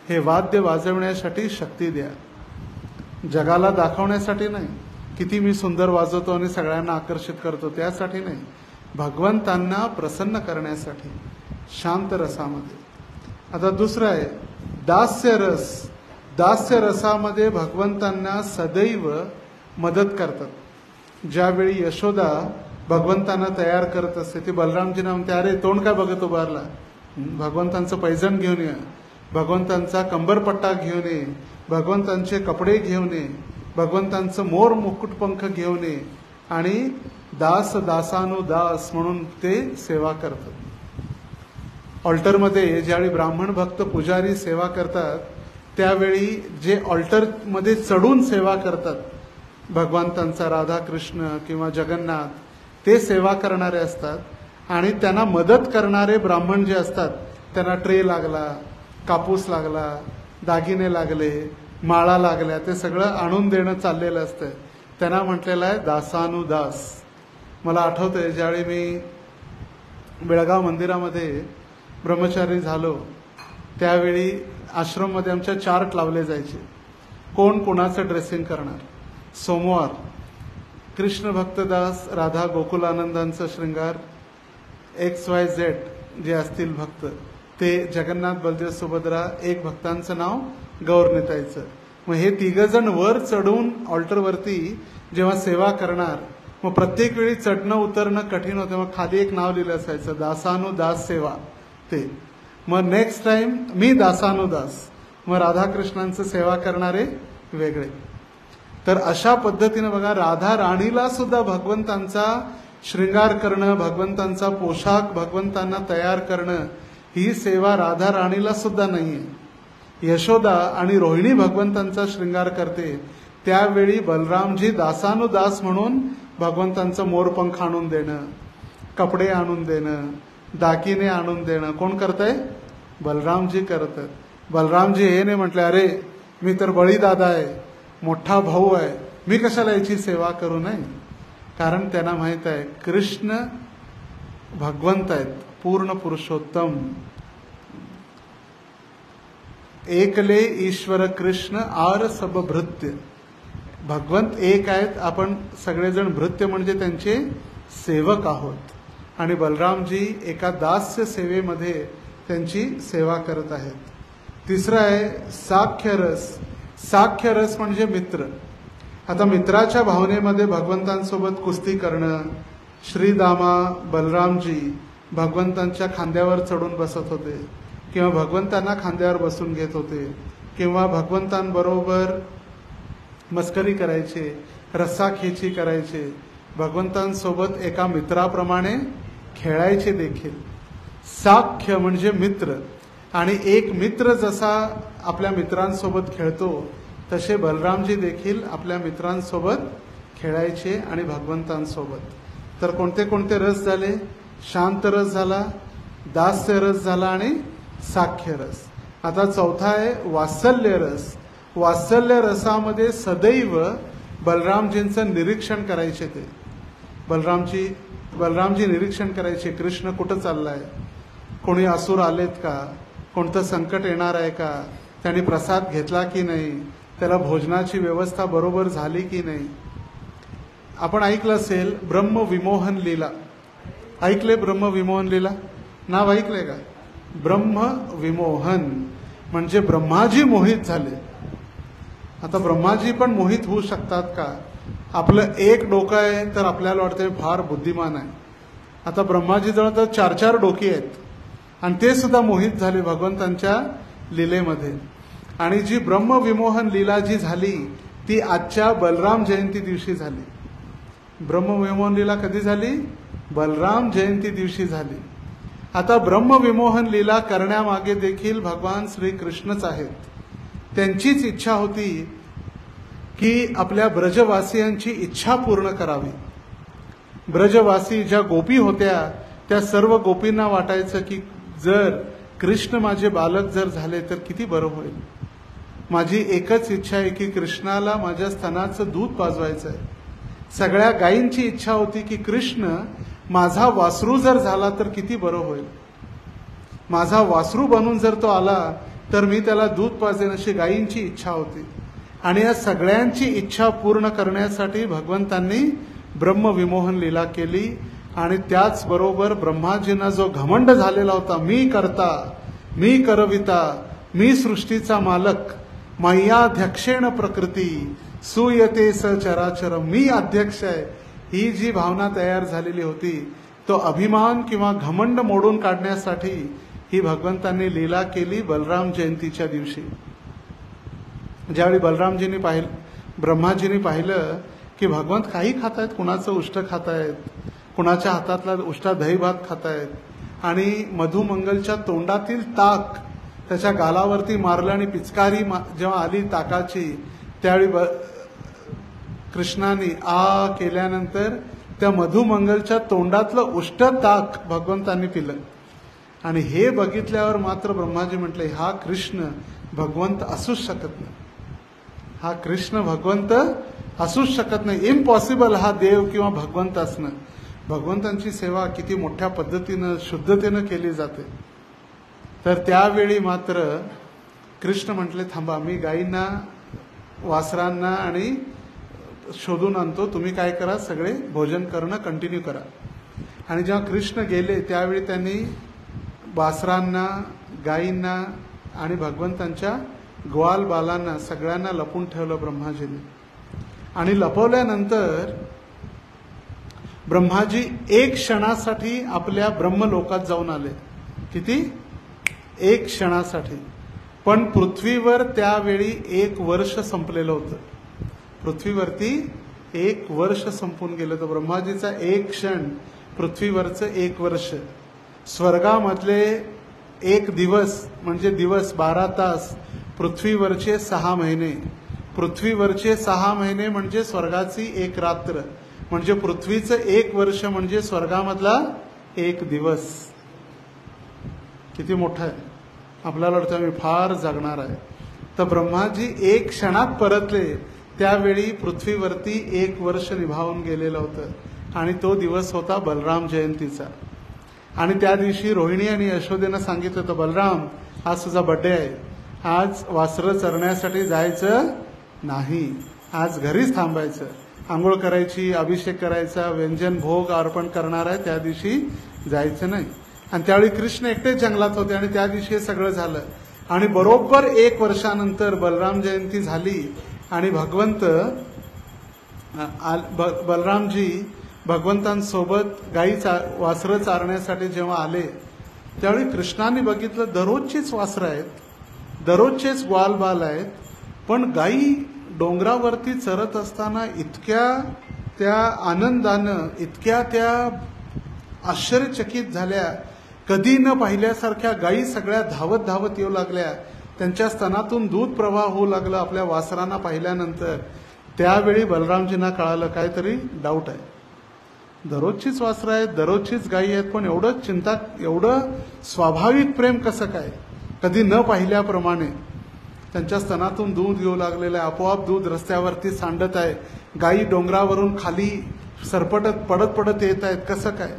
Speaker 1: हे वाद्य वाजवण्यासाठी शक्ती द्या. जगाला दाखवण्यासाठी नाही, किती मी सुंदर वाजवतो आणि सगळ्यांना आकर्षित करतो त्यासाठी नाही, भगवंतांना प्रसन्न करण्यासाठी शांत रसामध्ये. आता दुसरं आहे दास्य रस. दास्य रसामध्ये भगवंतांना सदैव मदत करतात. ज्यावेळी यशोदा भगवंतांना तयार करत असते, ती बलरामजींना म्हणते, अरे तोंड काय बघत उभारला, भगवंतांचं पैजण घेऊन ये, भगवंतांचा कंबरपट्टा घेऊन ये, भगवंतांचे कपडे घेऊन ये, भगवंतांचं मोर मुकुटपंख घेऊन ये, आणि दास दासानुदास म्हणून ते सेवा करतात. ऑल्टरमध्ये ज्यावेळी ब्राह्मण भक्त पुजारी सेवा करतात त्यावेळी जे ऑल्टरमध्ये चढून सेवा करतात भगवंतांचा, राधाकृष्ण किंवा जगन्नाथ, ते सेवा करणारे असतात. आणि त्यांना मदत करणारे ब्राह्मण जे असतात त्यांना ट्रे लागला, कापूस लागला, दागिने लागले, माळा लागल्या, ते सगळं आणून देणं चाललेलं असतं. त्यांना म्हटलेलं आहे दासानुदास. मला आठवतंय ज्यावेळी मी बेळगाव मंदिरामध्ये ब्रह्मचारी झालो त्यावेळी आश्रममध्ये आमच्या चार्ट लावले जायचे, कोण कोणाचं ड्रेसिंग करणार. सोमवार कृष्ण भक्तदास राधा गोकुलानंदांचं श्रृंगार, XYZ जे असतील भक्त ते जगन्नाथ बलदेव सुभद्रा, एक भक्तांचं नाव गौरनिताईचं. मग हे तिघजण वर चढून ऑल्टरवरती जेव्हा सेवा करणार, मग प्रत्येक वेळी चढणं उतरणं कठीण होतं. मग खाली एक नाव लिहिलं असायचं, दासानुदास सेवा. ते मग नेक्स्ट टाइम मी दासानुदास, मग राधाकृष्णांचं सेवा करणारे वेगळे. तर अशा पद्धतीनं बघा, राधा राणीला सुद्धा भगवंतांचा श्रृंगार करणं, भगवंतांचा पोशाख भगवंतांना तयार करणं, ही सेवा राधा राणीला सुद्धा नाहीये. यशोदा आणि रोहिणी भगवंतांचा श्रृंगार करते, त्यावेळी बलरामजी दासानुदास म्हणून भगवंतांचं मोरपंख आणून देणं, कपडे आणून देणं, दागिने आणून देणं कोण करतंय? बलरामजी करतात. बलरामजी हे नाही म्हटले, अरे मी तर बळीदादा आहे, मोठा भाऊ आहे, मी कशाला याची सेवा करू नये. कारण त्यांना माहित आहे कृष्ण भगवंत आहेत, पूर्ण पुरुषोत्तम. एकले ईश्वर कृष्ण आर सब भृत्य. भगवंत एक आहेत, आपण सगळेजण भृत्य म्हणजे त्यांचे सेवक आहोत. आणि बलरामजी एका दास्य सेवेमध्ये त्यांची सेवा करत आहेत. तिसरं आहे साख्यरस. साख्यरस म्हणजे मित्र. आता मित्राच्या भावनेमध्ये भगवंतांसोबत कुस्ती करणं. श्रीदामा बलरामजी भगवंतांच्या खांद्यावर चढून बसत होते किंवा भगवंतांना खांद्यावर बसून घेत होते किंवा भगवंतांबरोबर मस्करी करायचे, रस्साखेची करायचे, भगवंतांसोबत एका मित्राप्रमाणे खेळायचे देखील. साख्य म्हणजे मित्र. आणि एक मित्र जसा आपल्या मित्रांसोबत खेळतो तसे बलरामजी देखील आपल्या मित्रांसोबत खेळायचे आणि भगवंतांसोबत. तर कोणते कोणते रस झाले? शांत रस झाला, दास्य रस झाला आणि साख्य रस. आता चौथा आहे वात्सल्य रस. वात्सल्य रसामध्ये सदैव बलरामजींचं निरीक्षण करायचे. ते बलरामजी निरीक्षण करायचे, कृष्ण कुठं चाललाय, कोणी असुर आलेत का, कोणतं संकट येणार आहे का, त्यांनी प्रसाद घेतला की नाही, त्याला भोजनाची व्यवस्था बरोबर झाली की नाही. आपण ऐकलं असेल ब्रह्मविमोहन लीला. ऐकले ब्रह्मविमोहन लीला? नाव ऐकलंय का? ब्रह्मविमोहन म्हणजे ब्रह्माजी मोहित झाले. आता ब्रह्माजी पण मोहित होऊ शकतात का? आपलं एक डोकं आहे तर आपल्याला वाटतं फार बुद्धिमान आहे. आता ब्रह्माजीजवळ तर 4-4 डोकी आहेत आणि ते सुद्धा मोहित झाले भगवंतांच्या लीलेमध्ये. आणि जी ब्रह्मविमोहन लीला जी झाली ती आजच्या बलराम जयंती दिवशी झाली. ब्रह्मविमोहन लीला कधी झाली? बलराम जयंती दिवशी झाली. आता ब्रह्मविमोहन लीला करण्यामागे देखील भगवान श्रीकृष्णच आहेत. त्यांचीच इच्छा होती की आपल्या ब्रजवासियांची इच्छा पूर्ण करावी. ब्रजवासी ज्या गोपी होत्या त्या सर्व गोपींना वाटायचं की जर कृष्ण माझे बालक जर झाले तर किती बरं होईल. माझी एकच इच्छा आहे की कृष्णाला माझ्या स्तनाचं दूध पाजवायचं आहे. सगळ्या गायींची इच्छा होती की कृष्ण माझा वासरू जर झाला तर किती बरं होईल. माझा वासरू बनून जर तो आला तर मी त्याला दूध पाजेन अशी गायींची इच्छा होती. आणि या सगळ्यांची इच्छा पूर्ण करण्यासाठी भगवंतांनी ब्रह्मविमोहन लीला केली. आणि त्याचबरोबर ब्रह्माजींना जो घमंड झालेला होता, मी करता, मी करविता, मी सृष्टीचा मालक, मय्याध्यक्षेण प्रकृती सुयते स चराचर, मी अध्यक्ष आहे, ही जी भावना तयार झालेली होती तो अभिमान किंवा घमंड मोडून काढण्यासाठी ही भगवंतांनी लीला केली बलराम जयंतीच्या दिवशी. ज्यावेळी ब्रह्माजींनी पाहिलं की भगवंत काही खातायत, कुणाचं उष्ट खातायत, कुणाच्या हातातला उष्टा दही भात खातायत आणि मधुमंगलच्या तोंडातील ताक त्याच्या गालावरती मारलं आणि पिचकारी जेव्हा आली ताकाची त्यावेळी कृष्णाने आ केल्यानंतर त्या मधुमंगलच्या तोंडातलं उष्ट ताक भगवंतांनी पिलं. आणि हे बघितल्यावर मात्र ब्रह्माजी म्हटले हा कृष्ण भगवंत असूच शकत नाही. हा कृष्ण भगवंत असूच शकत नाही. इम्पॉसिबल हा देव किंवा भगवंत असणं. भगवंतांची सेवा किती मोठ्या पद्धतीनं शुद्धतेनं केली जाते. तर त्यावेळी मात्र कृष्ण म्हटले थांबा, मी गायींना वासरांना आणि शोधून आणतो, तुम्ही काय करा, सगळे भोजन करणं कंटिन्यू करा. आणि जेव्हा कृष्ण गेले त्यावेळी त्यांनी वासरांना, गायींना आणि भगवंतांच्या ग्वाल बालांना सगळ्यांना लपून ठेवलं ब्रह्माजीने. आणि लपवल्यानंतर ब्रह्माजी एक क्षणासाठी आपल्या ब्रह्मलोकात जाऊन आले. किती? एक क्षणासाठी. पण पृथ्वीवर त्यावेळी 1 वर्ष संपलेलं होतं. पृथ्वीवरती 1 वर्ष संपून गेलं. तर ब्रह्माजीचा एक क्षण पृथ्वीवरचं 1 वर्ष. स्वर्गामधले 1 दिवस म्हणजे दिवस 12 तास, पृथ्वीवरचे 6 महिने. पृथ्वीवरचे 6 महिने म्हणजे स्वर्गाची 1 रात्र. म्हणजे पृथ्वीचं 1 वर्ष म्हणजे स्वर्गामधला 1 दिवस. किती मोठा आहे. आपल्याला वाटतं आम्ही फार जगणार आहे. तर ब्रह्माजी 1 क्षणात परतले. त्यावेळी पृथ्वीवरती 1 वर्ष निभावून गेलेलं होतं आणि तो दिवस होता बलराम जयंतीचा. आणि त्या दिवशी रोहिणी आणि यशोदेनं सांगितलं होतं बलराम आज तुझा बर्थडे आहे, आज वासरं चरण्यासाठी जायचं नाही, आज घरीच थांबायचं, आंघोळ करायची, अभिषेक करायचा, व्यंजन भोग अर्पण करणार आहे, त्या दिवशी जायचं नाही. आणि त्यावेळी कृष्ण एकटेच जंगलात होते आणि त्या दिवशी हे सगळं झालं. आणि बरोबर 1 वर्षानंतर बलराम जयंती झाली आणि बलरामजी भगवंतांसोबत गाई वासरं चारण्यासाठी जेव्हा आले त्यावेळी कृष्णाने बघितलं दररोजचीच वासरं आहेत, दररोजचेच ग्वालबाल आहेत, पण गाई डोंगरावरती चरत असताना इतक्या त्या आनंदानं, इतक्या त्या आश्चर्यचकित झाल्या, कधी न पाहिल्यासारख्या गायी सगळ्या धावत धावत येऊ लागल्या. त्यांच्या स्तनातून दूध प्रवाह होऊ लागलं आपल्या वासरांना पाहिल्यानंतर. त्यावेळी बलरामजींना कळालं काहीतरी डाऊट आहे. दररोजचीच वासरं आहेत, दररोजचीच गायी आहेत, पण एवढं स्वाभाविक प्रेम कसं काय, कधी न पाहिल्याप्रमाणे त्यांच्या स्तनातून दूध येऊ लागलेलं आहे, आपोआप दूध रस्त्यावरती सांडत आहे, गायी डोंगरावरून खाली सरपटत पडत येत आहेत, कसं काय.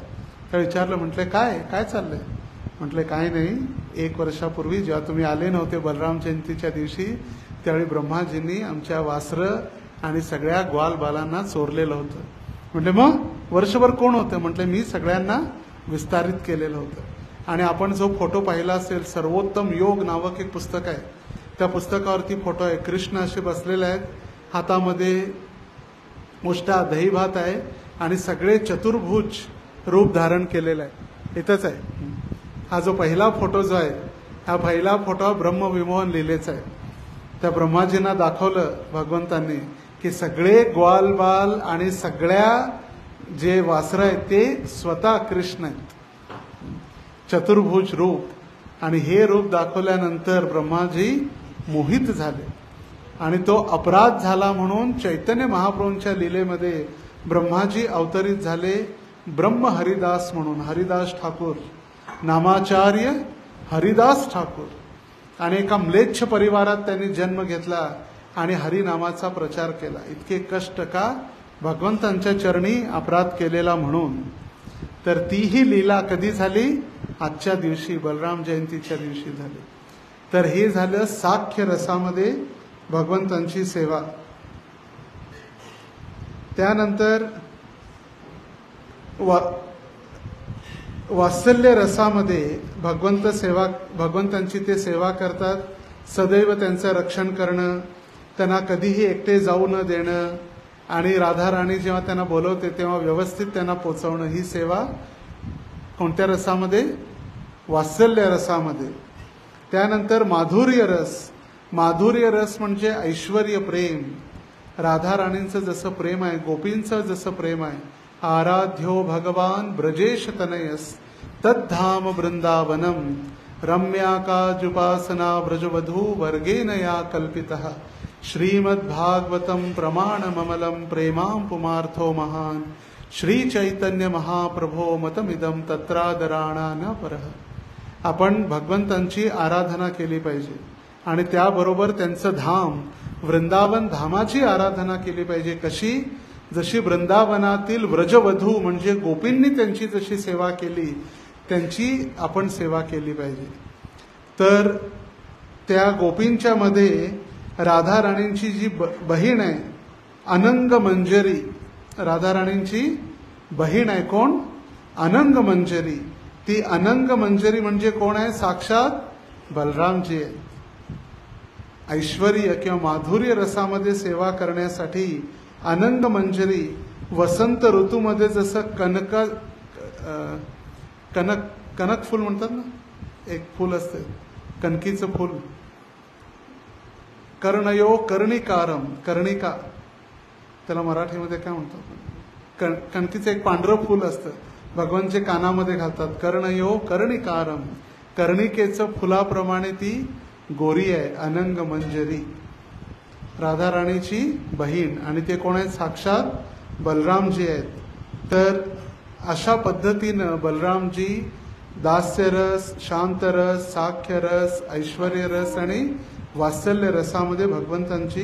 Speaker 1: तर विचारलं, म्हटले काय काय चाललंय. म्हटले काय नाही, 1 वर्षापूर्वी जेव्हा तुम्ही आले नव्हते बलराम जयंतीच्या दिवशी, त्यावेळी ब्रह्माजींनी आमच्या वासरं आणि सगळ्या ग्वालबालांना चोरलेलं होतं. म्हटले मग वर्षभर कोण होतं. म्हटले मी सगळ्यांना विस्तारित केलेलं होतं. आणि आपण जो फोटो पाहिला असेल, सर्वोत्तम योग नावक एक पुस्तक आहे, त्या पुस्तकावरती फोटो आहे, कृष्ण असे बसलेले आहेत, हातामध्ये मुष्टा दही भात आहे आणि सगळे चतुर्भुज रूप धारण केलेलं आहे. इथंच आहे हा जो पहिला फोटो जो आहे, हा पहिला फोटो ब्रह्मविमोहन लिहिलेचा आहे. त्या ब्रह्माजींना दाखवलं भगवंतांनी की सगळे ग्वालबाल आणि सगळ्या जे वासरं आहेत ते स्वतः कृष्ण आहेत, चतुर्भुज रूप. आणि हे रूप दाखवल्यानंतर ब्रह्माजी मोहित झाले आणि तो अपराध झाला म्हणून चैतन्य महाप्रभूंच्या लीलेमध्ये ब्रह्माजी अवतरित झाले ब्रह्म हरिदास म्हणून. हरिदास ठाकूर नामाचार्य हरिदास ठाकूर. आणि एका म्लेच्छ परिवारात त्यांनी जन्म घेतला आणि हरिनामाचा प्रचार केला. इतके कष्ट का, भगवंतांच्या चरणी अपराध केलेला म्हणून. तर तीही लीला कधी झाली, आजच्या दिवशी बलराम जयंतीच्या दिवशी झाली. तर हे झालं साख्य रसामध्ये भगवंतांची सेवा. त्यानंतर वात्सल्य रसामध्ये भगवंतांची ते सेवा करतात, सदैव त्यांचं रक्षण करणं, त्यांना कधीही एकटे जाऊ न देणं आणि राधाराणी जेव्हा त्यांना बोलवते तेव्हा व्यवस्थित त्यांना पोचवणं, ही सेवा कोणत्या रसामध्ये, वात्सल्य रसामध्ये. त्यानंतर माधुर्य रस. माधुर्य रस म्हणजे ऐश्वर्य प्रेम. राधाराणींचं जसं प्रेम आहे, गोपींचं जसं प्रेम आहे, आराध्यो भगवान ब्रजेश तनयस तद्धाम वृंदावनम रम्याकाजुपासना ब्रजवधू वर्गेन या कल्पितः श्रीमद्भागवतम प्रमाणममलं प्रेमां पुमार्थो महान श्री चैतन्य महाप्रभो मतमिदं तत्रादराणा न परः. आपण भगवंतांची आराधना केली पाहिजे आणि त्याबरोबर त्यांचं धाम वृंदावन धामाची आराधना केली पाहिजे. कशी, जशी वृंदावनातील व्रजवधू म्हणजे गोपींनी त्यांची जशी सेवा केली त्यांची आपण सेवा केली पाहिजे. तर त्या गोपींच्या मध्ये राधाराणींची जी बहीण आहे अनंग मंजरी, राधाराणींची बहीण आहे कोण, अनंग मंजरी. ती अनंग मंजरी म्हणजे कोण आहे, साक्षात बलरामजी आहे. ऐश्वर्य किंवा माधुर्य रसामध्ये सेवा करण्यासाठी अनंग मंजरी. वसंत ऋतूमध्ये जसं कनक फूल म्हणतात ना, एक फूल असते कणकीचं फूल, कर्णयो कर्णिकारम, कर्णिका त्याला मराठीमध्ये काय म्हणतो, कणकीचं एक पांढरं फूल असतं, भगवानचे कानामध्ये घालतात. कर्णयो कर्णिकारम, कर्णिकेचं फुलाप्रमाणे ती गोरी आहे अनंग मंजरी, राधाराणीची बहीण. आणि ते कोण आहेत, साक्षात बलरामजी आहेत. तर अशा पद्धतीनं बलरामजी दास्यरस, शांतरस, साख्यरस, ऐश्वर्यरस आणि वात्सल्य रसामध्ये भगवंतांची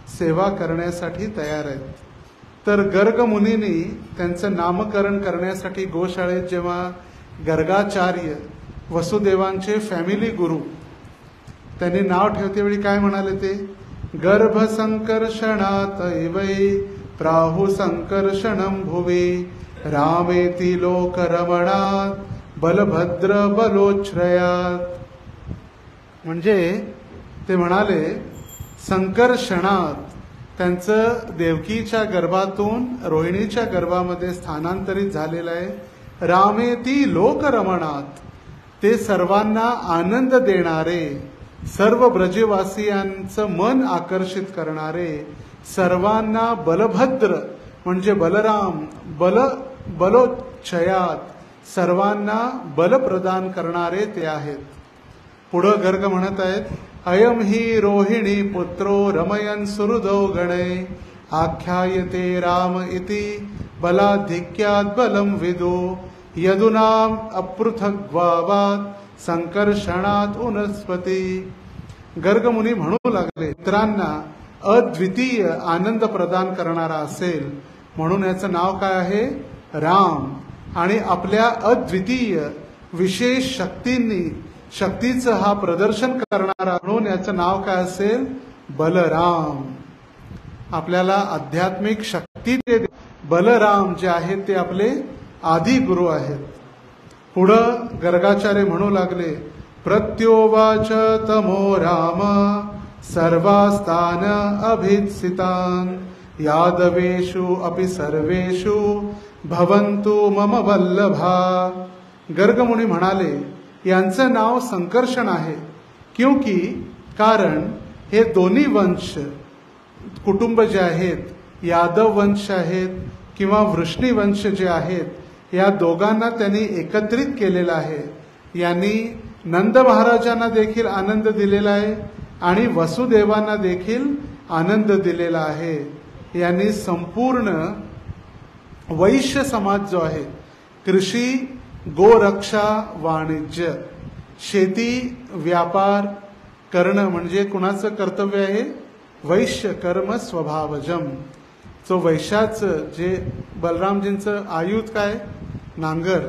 Speaker 1: सेवा करण्यासाठी तयार आहेत. तर गर्ग मुनींनी त्यांचं नामकरण करण्यासाठी गोशाळेत जेव्हा गर्गाचार्य वसुदेवांचे फॅमिली गुरु त्यांनी नाव ठेवते वेळी काय म्हणाले ते, गर्भ संकर्षणात वै प्राहु संकर्षणं भुवे रामेति लोक रमणात बलभद्र बलोच्छ्रयात. म्हणजे ते म्हणाले संकर्षणात, त्यांचं देवकीच्या गर्भातून रोहिणीच्या गर्भामध्ये स्थानांतरित झालेलं आहे. रामेती लोक रमणात, ते सर्वांना आनंद देणारे, सर्व ब्रजवासियांचं मन आकर्षित करणारे, सर्वांना बलभद्र म्हणजे बलराम, बलोच्छयात सर्वांना बल प्रदान करणारे ते आहेत. पुढं गर्ग म्हणत आहेत, अयम ही रोहिणी पुत्रो रमयन सुहृदो गणे आख्यायते राम इति बलाधिक्यात बलम विदो यदुनाम अपृथग्वावात संकर्षणात उनस्पती. गर्गमुनी म्हणू लागले, मित्रांना अद्वितीय आनंद प्रदान करणारा असेल म्हणून याचं नाव काय आहे? राम. आणि आपल्या अद्वितीय विशेष शक्तीचं हा प्रदर्शन करणारा म्हणून याचं नाव काय असेल? बलराम. आपल्याला आध्यात्मिक शक्ती ते बलराम जे आहेत ते आपले आदी गुरु आहेत. पुढं गर्गाचार्य म्हणू लागले, प्रत्योवाच तमो राम सर्वास्तान अभित्सितान यादवेषु अपि सर्वेषु भवन्तु मम वल्लभा. गर्गमुनी म्हणाले, यांचं नाव संकर्षण आहे, क्योंकि कारण हे दोन्ही वंश कुटुंब जे आहेत, यादव वंश आहेत किंवा वृष्णी वंश जे आहेत, या दोघांना त्यांनी एकत्रित केलेलं आहे. यांनी नंद महाराजांना देखील आनंद दिलेला आहे आणि वसुदेवांना देखील आनंद दिलेला आहे. यांनी संपूर्ण वैश्य समाज जो आहे, कृषी, गोरक्षा, वाणिज्य, शेती, व्यापार करणं म्हणजे कुणाचं कर्तव्य आहे? वैश्य कर्म स्वभावजम. जो वैश्याचं जे बलरामजींचं आयुध काय? नांगर.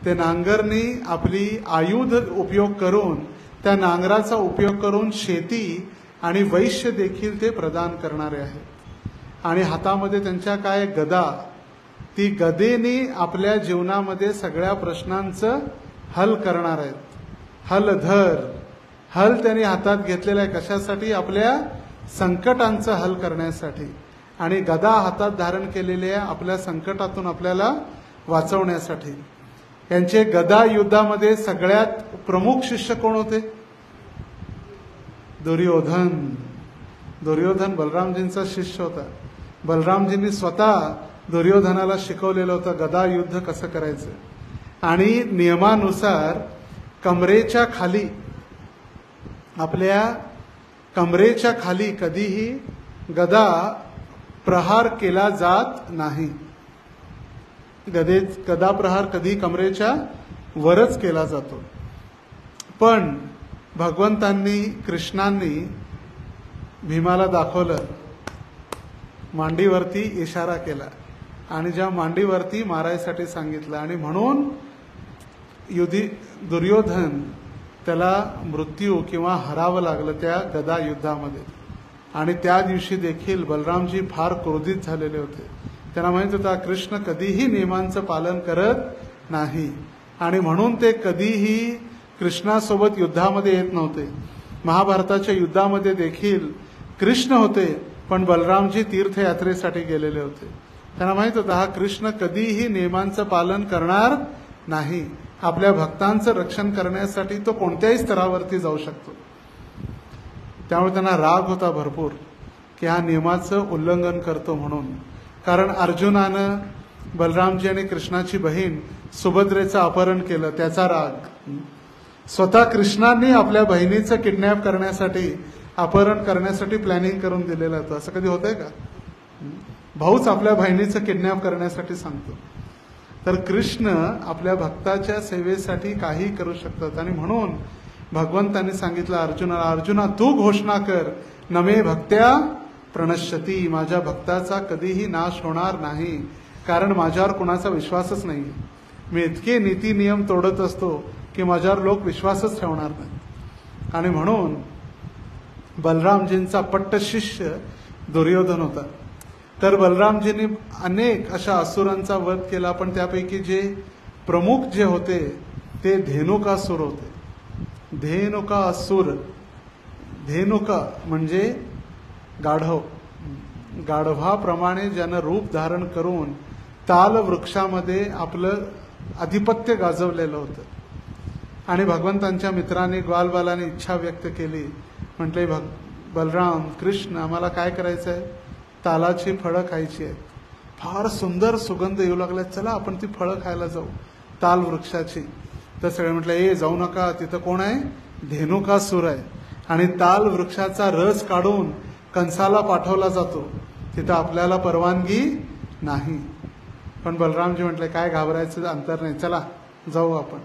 Speaker 1: ते नांगरनी आपली आयुध उपयोग करून, त्या नांगराचा उपयोग करून शेती आणि वैश्य देखील ते प्रदान करणारे आहेत. आणि हातामध्ये त्यांच्या काय? गदा. ती गदेनी आपल्या जीवनामध्ये सगळ्या प्रश्नांचं हल करणार आहेत. हलधर. हल त्यांनी हातात घेतलेला आहे कशासाठी? आपल्या संकटांचं हल करण्यासाठी. आणि गदा हातात धारण केलेली आहे आपल्या संकटातून आपल्याला वाचवण्यासाठी. यांचे गदा युद्धामध्ये सगळ्यात प्रमुख शिष्य कोण होते? दुर्योधन. दुर्योधन बलरामजींचा शिष्य होता. बलरामजींनी स्वतः दुर्योधनाला शिकवलेलं होतं गदा युद्ध कसं करायचं. आणि नियमानुसार कमरेच्या खाली, आपल्या कमरेच्या खाली कधीही गदा प्रहार केला जात नाही. गदा प्रहार कधी कमरेच्या वरच केला जातो. पण भगवंतांनी, कृष्णांनी भीमाला दाखवलं, मांडीवरती इशारा केला आणि ज्या मांडीवरती मारायसाठी सांगितलं. आणि म्हणून दुर्योधन त्याला मृत्यू किंवा हरावं लागलं त्या गदा युद्धामध्ये. आणि त्या दिवशी देखील बलरामजी फार क्रोधित झालेले होते. त्यांना माहित होता कृष्ण कधीही नियमांचं पालन करत नाही आणि म्हणून ते कधीही कृष्णासोबत युद्धामध्ये येत नव्हते. महाभारताच्या युद्धामध्ये देखील कृष्ण होते, पण बलरामजी तीर्थयात्रेसाठी गेलेले होते. त्यांना माहित होता हा कृष्ण कधीही नियमांचं पालन करणार नाही. आपल्या भक्तांचं रक्षण करण्यासाठी तो कोणत्याही स्तरावरती जाऊ शकतो. त्यामुळे त्यांना राग होता भरपूर की हा नियमाचं उल्लंघन करतो म्हणून. कारण अर्जुनानं बलरामजी आणि कृष्णाची बहीण सुभद्रेचं अपहरण केलं, त्याचा राग. स्वतः कृष्णांनी आपल्या बहिणीचं किडनॅप करण्यासाठी, अपहरण करण्यासाठी प्लॅनिंग करून दिलेलं होतं. असं कधी होतंय का? भाऊच आपल्या बहिणीचं किडनॅप करण्यासाठी सांगतो. तर कृष्ण आपल्या भक्ताच्या सेवेसाठी काही करू शकतात. आणि म्हणून भगवंतांनी सांगितलं अर्जुनाला, अर्जुना तू घोषणा कर, नमे भक्त्या प्रणश्यती, माझ्या भक्ताचा कधीही नाश होणार नाही. कारण माझ्यावर कुणाचा विश्वासच नाही. मी इतके नीती नियम तोडत असतो की माझ्यावर लोक विश्वासच ठेवणार नाही. आणि म्हणून बलरामजींचा पट्ट शिष्य दुर्योधन होता. तर बलरामजींनी अनेक अशा असुरांचा वध केला, पण त्यापैकी जे प्रमुख जे होते ते धेनुकासुर होते. धेनुका असुर. धेनुका म्हणजे गाढव. गाढवाप्रमाणे ज्यानं रूप धारण करून ताल वृक्षामध्ये आपलं आधिपत्य गाजवलेलं होतं. आणि भगवंतांच्या मित्रांनी ग्वालबालाने इच्छा व्यक्त केली. म्हटले बलराम, कृष्ण, आम्हाला काय करायचं आहे? तालाची फळं खायची आहेत. फार सुंदर सुगंध येऊ लागला, चला आपण ती फळं खायला जाऊ ताल वृक्षाची. तर सगळे म्हटलं जाऊ नका, तिथं कोण आहे? धेनुकासूर आहे. आणि ताल वृक्षाचा रस काढून कंसाला पाठवला जातो, तिथं आपल्याला परवानगी नाही. पण बलरामजी म्हटले काय घाबरायचं अंतर नाही, चला जाऊ आपण.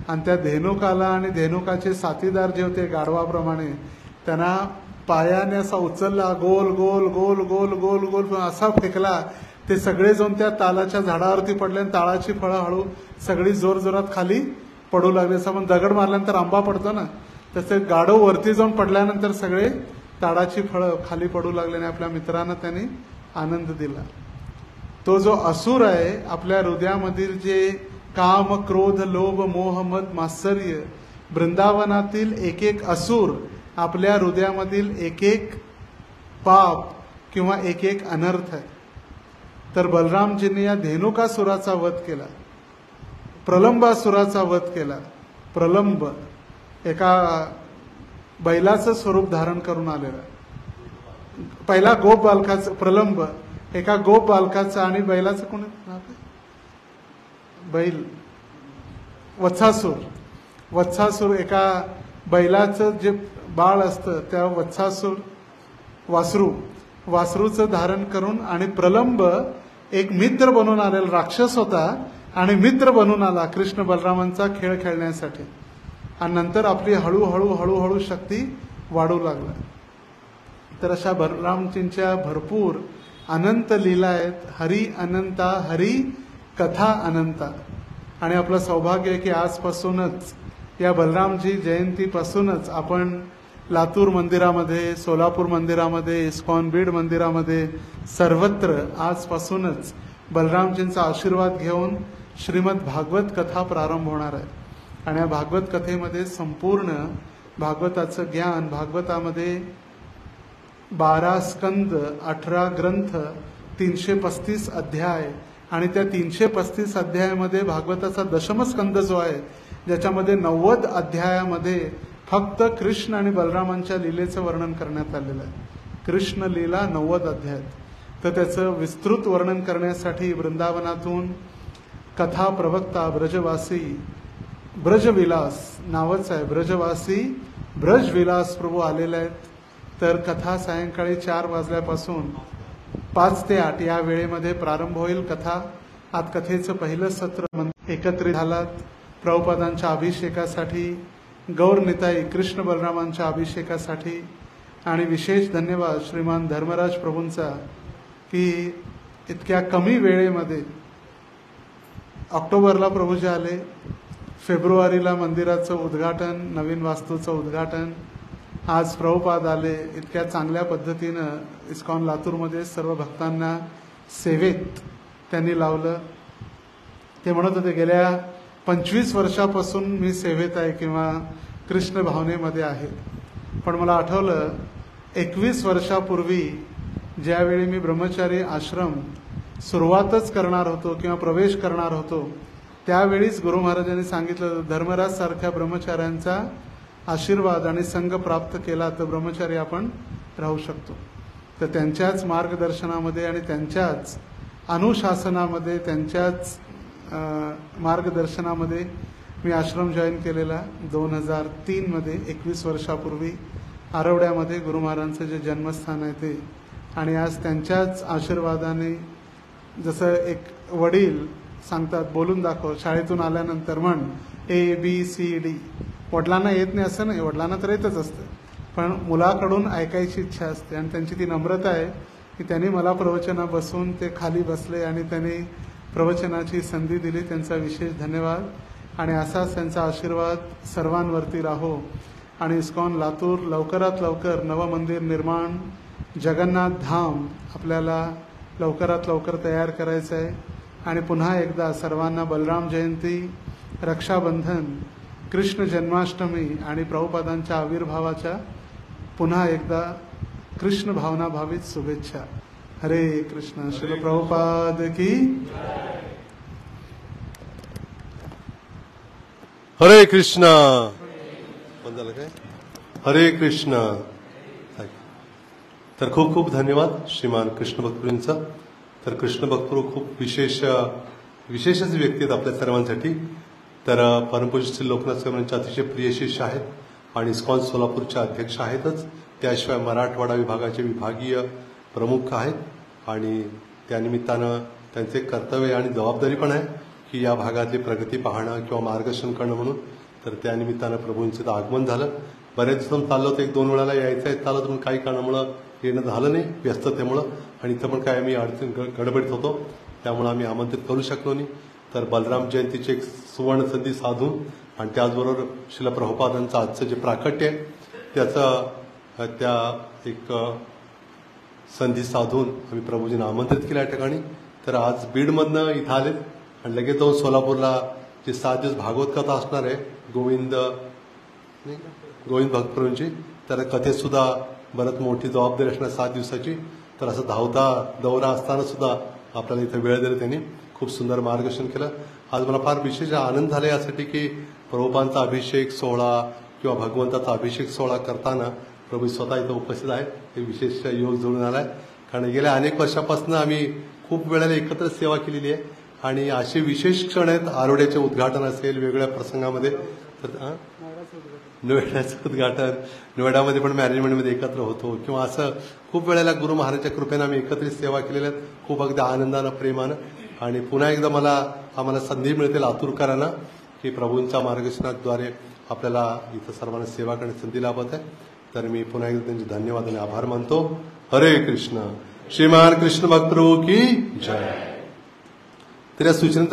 Speaker 1: आणि त्या धेनुकाला आणि धेनुकाचे साथीदार जे होते गाढवाप्रमाणे त्यांना पायाने असा उचलला, गोल गोल गोल गोल गोल गोल असा फेकला, ते सगळे जाऊन त्या तालाच्या झाडावरती पडले आणि ताळाची फळं हळू सगळी जोर जोरात खाली पडू लागले. असं आपण दगड मारल्यानंतर आंबा पडतो ना, तसे गाढव वरती जाऊन पडल्यानंतर सगळे ताडाची फळं खाली पडू लागले आणि आपल्या मित्रांना त्यांनी आनंद दिला. तो जो असुर आहे आपल्या हृदयामधील जे काम क्रोध लोभ मोह मद मात्सर्य, वृंदावनातील एक एक असुर आपल्या हृदयामधील एक एक पाप किंवा एक एक अनर्थ आहे. तर बलरामजींनी या धेनुकासुराचा वध केला, प्रलंबासुराचा वध केला. प्रलंब एका बैलाचं स्वरूप धारण करून आलेला, पहिला गोप बालकाचं, प्रलंब एका गोप बालकाचं आणि बैलाचं कोणी नाव काय, बैल वत्सासूर. वत्सासूर एका बैलाचं जे बाळ असतं त्या वत्सासूर वासरूचं धारण करून, आणि प्रलंब एक मित्र बनून आलेला राक्षस होता आणि मित्र बनून आला कृष्ण बलरामांचा खेळ खेळण्यासाठी. आणि नंतर आपली हळूहळू हळूहळू शक्ती वाढू लागला. तर अशा बलरामजींच्या भरपूर अनंत लीला आहेत. हरी अनंता, हरी कथा अनंता. आणि आपलं सौभाग्य आहे की आजपासूनच या बलरामजी जयंतीपासूनच आपण लातूर मंदिरामध्ये, सोलापूर मंदिरामध्ये, इस्कॉन बीड मंदिरामध्ये सर्वत्र आजपासूनच बलरामजींचा आशीर्वाद घेऊन श्रीमद भागवत कथा प्रारंभ होणार आहे. आणि या भागवत कथेमध्ये संपूर्ण भागवताचं ज्ञान, भागवतामध्ये 12 स्कंद, 18 ग्रंथ, 335 अध्याय, आणि त्या 335 अध्यायामध्ये भागवताचा दशमस्कंद जो आहे ज्याच्यामध्ये 90 अध्यायामध्ये फक्त कृष्ण आणि बलरामांच्या लीलेचं वर्णन करण्यात आलेलं आहे. कृष्ण लीला 90 अध्याय. तर त्याचं विस्तृत वर्णन करण्यासाठी वृंदावनातून कथा प्रवक्ता ब्रजवासी, ब्रजविलास नावच आहे, ब्रजवासी ब्रजविलास प्रभू आलेले आहेत. तर कथा सायंकाळी 4 वाजल्यापासून 5 ते 8 या वेळेमध्ये प्रारंभ होईल कथा. आज कथेचं पहिलं सत्र एकत्रित झालात प्रभुपादांच्या अभिषेकासाठी, गौरनिताई कृष्ण बलरामांच्या अभिषेकासाठी. आणि विशेष धन्यवाद श्रीमान धर्मराज प्रभूंचा की इतक्या कमी वेळेमध्ये ऑक्टोबरला प्रभूजी आले, फेब्रुवारीला मंदिराचं उद्घाटन, नवीन वास्तूचं उद्घाटन, आज प्रभुपाद आले. इतक्या चांगल्या पद्धतीनं इस्कॉन लातूरमध्ये सर्व भक्तांना सेवेत त्यांनी लावलं. ते म्हणत होते गेल्या 25 वर्षापासून मी सेवेत आहे किंवा कृष्ण भावनेमध्ये आहे. पण मला आठवलं 21 वर्षापूर्वी ज्यावेळी मी ब्रह्मचारी आश्रम सुरुवातच करणार होतो किंवा प्रवेश करणार होतो, त्यावेळीच गुरु महाराजांनी सांगितलं धर्मराज सारख्या ब्रह्मचार्यांचा आशीर्वाद आणि संघ प्राप्त केला तर ब्रह्मचारी आपण राहू शकतो. तर त्यांच्याच मार्गदर्शनामध्ये आणि त्यांच्याच अनुशासनामध्ये, त्यांच्याच मार्गदर्शनामध्ये मी आश्रम जॉईन केलेला 2003 मध्ये, 21 वर्षापूर्वी आरवड्यामध्ये गुरु महाराजांचं जे जन्मस्थान आहे ते. आणि आज त्यांच्याच आशीर्वादाने, जसं एक वडील सांगतात बोलून दाखव शाळेतून आल्यानंतर, म्हण ABCD. वडिलांना येत नाही असं नाही, वडिलांना तर येतच असतं, पण मुलाकडून ऐकायची इच्छा असते. आणि त्यांची ती नम्रता आहे की त्यांनी मला प्रवचना बसून ते खाली बसले आणि त्यांनी प्रवचनाची संधी दिली. त्यांचा विशेष धन्यवाद. आणि असाच त्यांचा आशीर्वाद सर्वांवरती राहो. आणि इस्कॉन लातूर लवकरात लवकर नवमंदिर निर्माण, जगन्नाथ धाम आपल्याला लवकरात लवकर तयार करायचं आहे. आणि पुन्हा एकदा सर्वांना बलराम जयंती, रक्षाबंधन, कृष्ण जन्माष्टमी आणि प्रभुपादांच्या आविर्भावाच्या पुन्हा एकदा कृष्ण भावना भावित शुभेच्छा. हरे कृष्ण. श्रील प्रभुपाद की.
Speaker 2: हरे कृष्ण. काय हरे कृष्ण. तर खूप खूप धन्यवाद श्रीमान कृष्ण भक्तपूरंचा. तर कृष्ण भक्तपूर खूप विशेषच व्यक्ती आहेत आपल्या सर्वांसाठी. तर परमपूज्य श्री लोकनाथ स्वामींचे अतिशय प्रिय शिष्य आहेत आणि इस्कॉन सोलापूरच्या अध्यक्ष आहेतच. त्याशिवाय मराठवाडा विभागाचे विभागीय प्रमुख आहेत. आणि त्यानिमित्तानं त्यांचे कर्तव्य आणि जबाबदारी पण आहे की या भागातली प्रगती पाहणं किंवा मार्गदर्शन करणं म्हणून. तर त्या निमित्तानं प्रभूंचं आगमन झालं. बरेच दिवसांत चाललं होतं, 1-2 वेळाला यायचं आहे चालत, पण काही कारणामुळं येणं झालं नाही व्यस्ततेमुळं. आणि इथं पण काय आम्ही गडबडीत होतो, त्यामुळे आम्ही आमंत्रित करू शकलो नाही. तर बलराम जयंतीची एक सुवर्ण संधी साधून आणि त्याचबरोबर श्रील प्रभुपादांचं आजचं जे प्राकट्य आहे त्याचं त्या एक संधी साधून आम्ही प्रभूजींना आमंत्रित केलं या ठिकाणी. तर आज बीडमधनं इथं आलेत आणि लगेच जाऊन सोलापूरला जे 7 दिवस भागवत कथा असणार आहे गोविंद भक्तप्रभूंची, तर कथेत सुद्धा बरंच मोठी जबाबदारी असणार 7 दिवसाची. तर असं धावता दौरा असताना सुद्धा आपल्याला इथं वेळ दिला, त्यांनी खूप सुंदर मार्गदर्शन केलं. आज मला फार विशेष आनंद झाला यासाठी की प्रभुपांचा अभिषेक सोहळा किंवा भगवंताचा अभिषेक सोहळा करताना प्रभू स्वतः इथं उपस्थित आहेत. हे विशेष योग जुळून आलाय, कारण गेल्या अनेक वर्षापासून आम्ही खूप वेळेला एकत्र सेवा केलेली आहे आणि असे विशेष क्षण आहेत. आरोड्याचे उद्घाटन असेल, वेगवेगळ्या प्रसंगामध्ये, तर नोएडाचं उद्घाटन, नोएडामध्ये पण मॅनेजमेंटमध्ये एकत्र होतो किंवा असं खूप वेळेला गुरु महाराजच्या कृपेनं आम्ही एकत्रित सेवा केलेल्या आहेत, खूप अगदी आनंदानं प्रेमानं. आणि पुन्हा एकदा आम्हाला संधी मिळते लातूरकरांना की प्रभूंच्या मार्गदर्शनाद्वारे आपल्याला इथं सर्वांना सेवा करण्याची संधी लाभत आहे. तर मी पुन्हा एकदा त्यांचे धन्यवाद आणि आभार मानतो. हरे कृष्ण. श्रीमान कृष्ण भक्त प्रभू की जय. तर या सूचनेनंतर